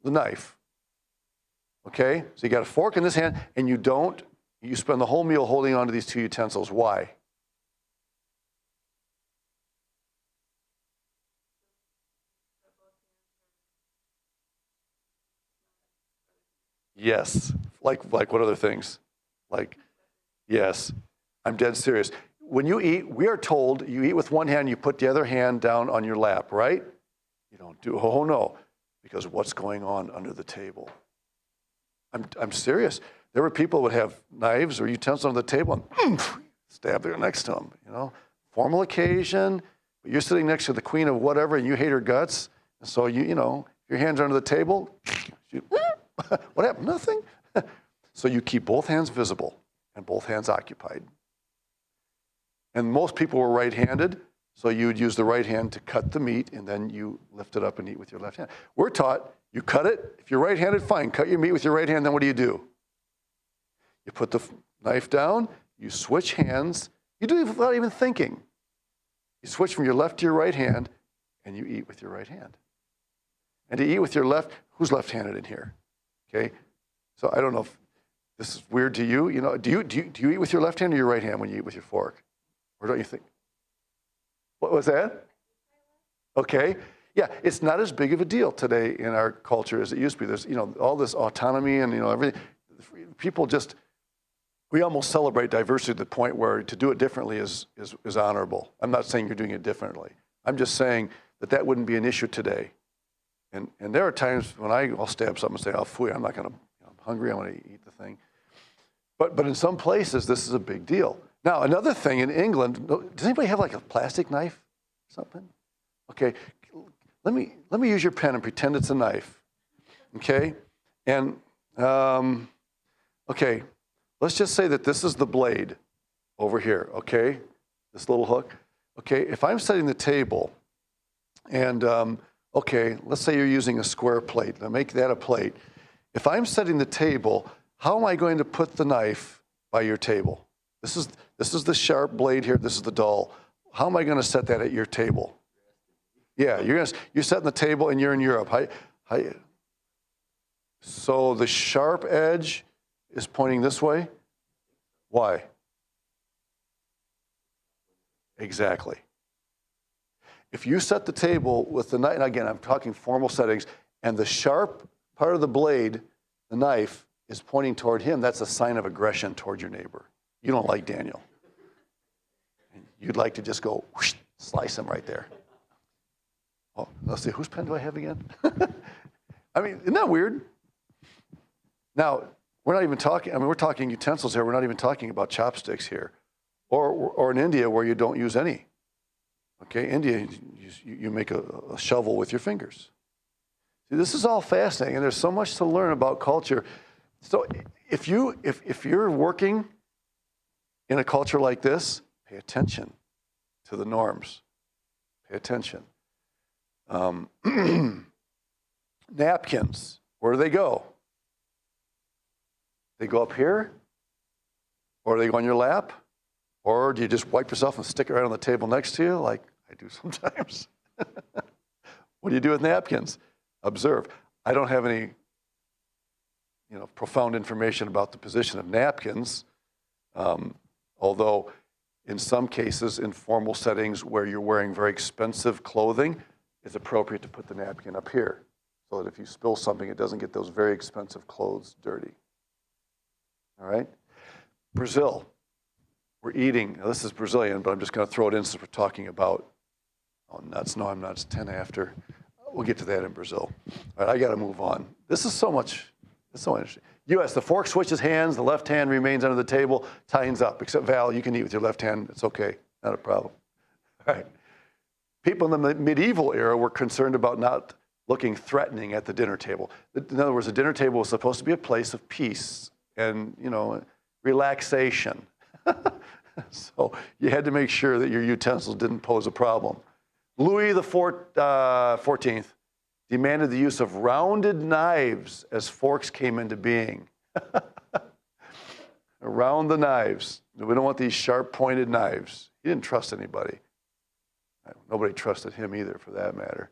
[SPEAKER 1] The knife. Okay, so you got a fork in this hand, and you spend the whole meal holding on to these two utensils. Why? Yes. Like what other things? Yes. I'm dead serious. When you eat, we are told you eat with one hand, you put the other hand down on your lap, right? You don't do, oh no, because what's going on under the table? I'm serious. There were people who would have knives or utensils on the table and stab there next to them, Formal occasion, but you're sitting next to the queen of whatever and you hate her guts. And so your hands are under the table. What happened? Nothing. So you keep both hands visible and both hands occupied. And most people were right-handed, so you would use the right hand to cut the meat, and then you lift it up and eat with your left hand. We're taught you cut it. If you're right-handed, fine. Cut your meat with your right hand, then what do? You put the knife down, you switch hands. You do it without even thinking. You switch from your left to your right hand, and you eat with your right hand. And to eat with your left, who's left-handed in here? Okay? So I don't know if This is weird to you. You know, do you eat with your left hand or your right hand when you eat with your fork? Or don't you think? What was that? Okay. Yeah, it's not as big of a deal today in our culture as it used to be. There's, you know, all this autonomy and, you know, everything. People just, we almost celebrate diversity to the point where to do it differently is honorable. I'm not saying you're doing it differently. I'm just saying that wouldn't be an issue today. And there are times when I'll stab something and say, oh, phooey, I'm not going to, I'm hungry, I want to eat the thing. But in some places, this is a big deal. Now, another thing in England, does anybody have like a plastic knife or something? Okay, let me use your pen and pretend it's a knife, okay? And, okay, let's just say that this is the blade over here, okay? This little hook. Okay, if I'm setting the table and, okay, let's say you're using a square plate. Now make that a plate. If I'm setting the table, how am I going to put the knife by your table? This is the sharp blade here. This is the dull. How am I going to set that at your table? Yeah, you're setting the table and you're in Europe. So the sharp edge is pointing this way. Why? Exactly. If you set the table with the knife, and again, I'm talking formal settings, and the sharp part of the blade, the knife, is pointing toward him, that's a sign of aggression toward your neighbor. You don't like Daniel. You'd like to just go whoosh, slice him right there. Oh, let's see, whose pen do I have again? I mean, isn't that weird? Now, we're not even talking, I mean, we're talking utensils here. We're not even talking about chopsticks here. Or in India where you don't use any. Okay, India, you make a shovel with your fingers. See, this is all fascinating, and there's so much to learn about culture. So if you're working in a culture like this, pay attention to the norms. Pay attention. Napkins, where do they go? They go up here, or they go on your lap, or do you just wipe yourself and stick it right on the table next to you, like I do sometimes? What do you do with napkins? Observe. I don't have any, profound information about the position of napkins, although in some cases, in formal settings where you're wearing very expensive clothing, it's appropriate to put the napkin up here so that if you spill something, it doesn't get those very expensive clothes dirty. All right? Brazil. We're eating. Now, this is Brazilian, but I'm just going to throw it in since we're talking about, oh, nuts. No, I'm not. It's 10 after. We'll get to that in Brazil. All right, I got to move on. This is so much, it's so interesting. U.S., the fork switches hands, the left hand remains under the table, tightens up. Except Val, you can eat with your left hand. It's okay, not a problem. All right. People in the medieval era were concerned about not looking threatening at the dinner table. In other words, the dinner table was supposed to be a place of peace and, relaxation. So you had to make sure that your utensils didn't pose a problem. Louis XIV demanded the use of rounded knives as forks came into being. Around the knives. We don't want these sharp-pointed knives. He didn't trust anybody. Nobody trusted him either, for that matter.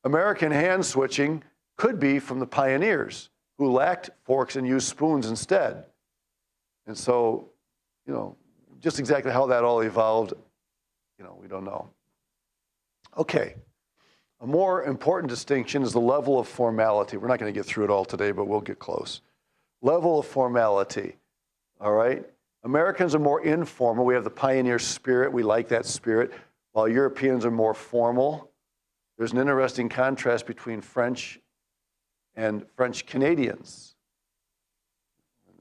[SPEAKER 1] American hand switching could be from the pioneers who lacked forks and used spoons instead. And so, just exactly how that all evolved, we don't know. Okay. A more important distinction is the level of formality. We're not going to get through it all today, but we'll get close. Level of formality, all right? Americans are more informal. We have the pioneer spirit. We like that spirit. While Europeans are more formal. There's an interesting contrast between French and French Canadians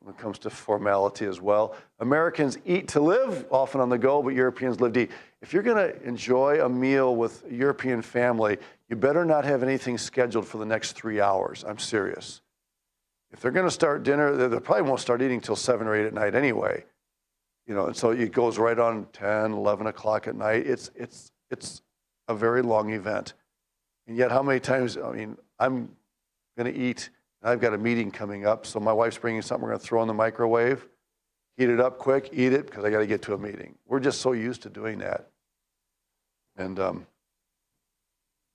[SPEAKER 1] when it comes to formality as well. Americans eat to live, often on the go, but Europeans live to eat. If you're going to enjoy a meal with a European family, you better not have anything scheduled for the next 3 hours. I'm serious. If they're going to start dinner, they probably won't start eating till 7 or 8 at night anyway. And so it goes right on 10, 11 o'clock at night. It's a very long event. And yet how many times, I'm going to eat, and I've got a meeting coming up, so my wife's bringing something we're going to throw in the microwave, heat it up quick, eat it, because I got to get to a meeting. We're just so used to doing that. And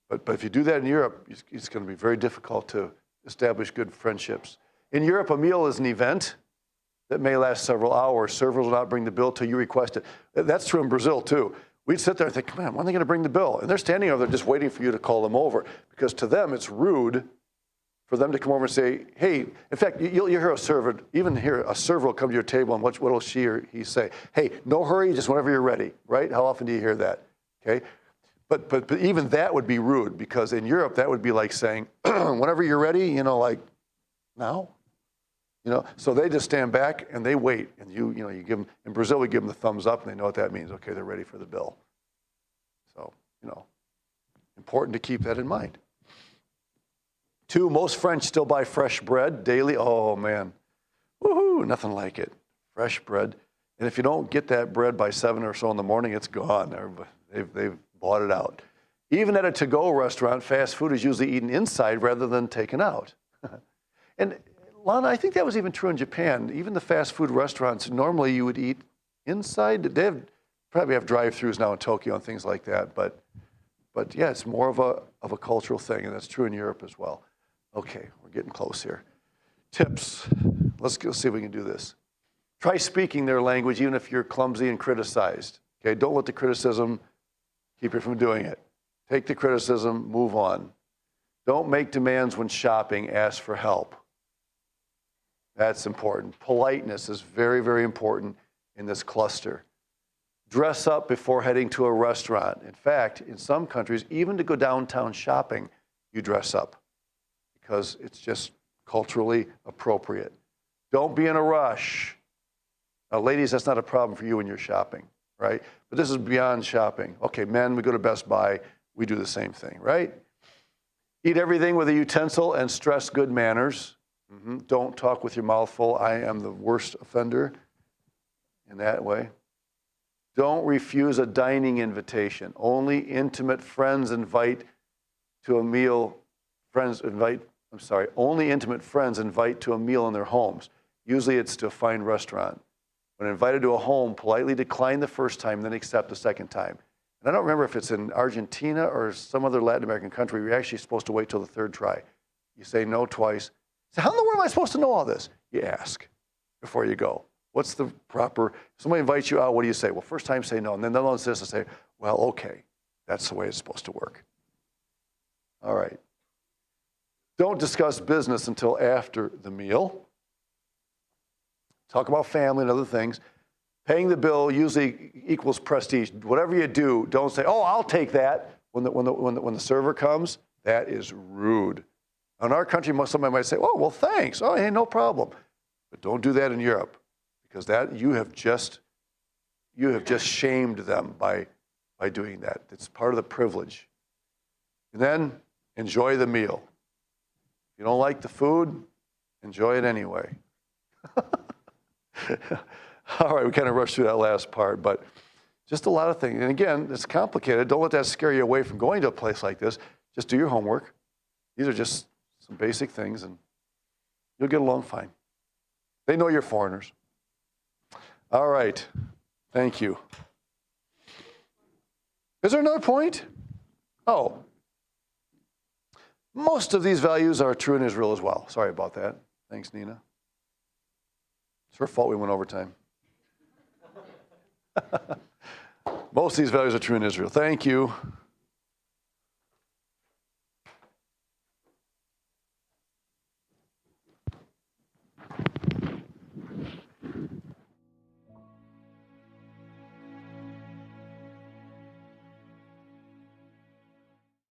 [SPEAKER 1] but if you do that in Europe, it's going to be very difficult to establish good friendships. In Europe, a meal is an event. that may last several hours. Servers will not bring the bill till you request it. That's true in Brazil, too. We'd sit there and think, man, when are they going to bring the bill? And they're standing over there just waiting for you to call them over, because to them it's rude for them to come over and say, hey, in fact, you'll hear a server, even hear a server will come to your table, and what will she or he say? Hey, no hurry, just whenever you're ready, right? How often do you hear that? Okay. But even that would be rude, because in Europe, that would be like saying, whenever you're ready, like now. So they just stand back and they wait, and you give them. In Brazil, we give them the thumbs up, and they know what that means. Okay, they're ready for the bill. So important to keep that in mind. 2, most French still buy fresh bread daily. Oh man, woohoo! Nothing like it. Fresh bread, and if you don't get that bread by 7 or so in the morning, it's gone. They've bought it out. Even at a to-go restaurant, fast food is usually eaten inside rather than taken out. And Lana, I think that was even true in Japan. Even the fast food restaurants, normally you would eat inside. They probably have drive-thrus now in Tokyo and things like that. But yeah, it's more of a cultural thing, and that's true in Europe as well. Okay, we're getting close here. Tips. Let's go see if we can do this. Try speaking their language, even if you're clumsy and criticized. Okay, don't let the criticism keep you from doing it. Take the criticism, move on. Don't make demands when shopping, ask for help. That's important. Politeness is very, very important in this cluster. Dress up before heading to a restaurant. In fact, in some countries, even to go downtown shopping, you dress up because it's just culturally appropriate. Don't be in a rush. Now, ladies, that's not a problem for you when you're shopping, right? But this is beyond shopping. Okay, men, we go to Best Buy, we do the same thing, right? Eat everything with a utensil and stress good manners. Don't talk with your mouth full. I am the worst offender in that way. Don't refuse a dining invitation. Only intimate friends invite to a meal. Only intimate friends invite to a meal in their homes. Usually it's to a fine restaurant. When invited to a home, politely decline the first time, then accept the second time. And I don't remember if it's in Argentina or some other Latin American country, you're actually supposed to wait till the third try. You say no twice. So how in the world am I supposed to know all this? You ask before you go. What's the proper, somebody invites you out, what do you say? Well, first time say no, and then they'll insist and say, well, okay, that's the way it's supposed to work. All right. Don't discuss business until after the meal. Talk about family and other things. Paying the bill usually equals prestige. Whatever you do, don't say, oh, I'll take that when the server comes. That is rude. In our country, somebody might say, oh, well, thanks. Oh, hey, no problem. But don't do that in Europe, because that you have just shamed them by doing that. It's part of the privilege. And then enjoy the meal. If you don't like the food, enjoy it anyway. All right, we kind of rushed through that last part, but just a lot of things. And again, it's complicated. Don't let that scare you away from going to a place like this. Just do your homework. These are just some basic things, and you'll get along fine. They know you're foreigners. All right. Thank you. Is there another point? Oh. Most of these values are true in Israel as well. Sorry about that. Thanks, Nina. It's her fault we went overtime. Most of these values are true in Israel. Thank you.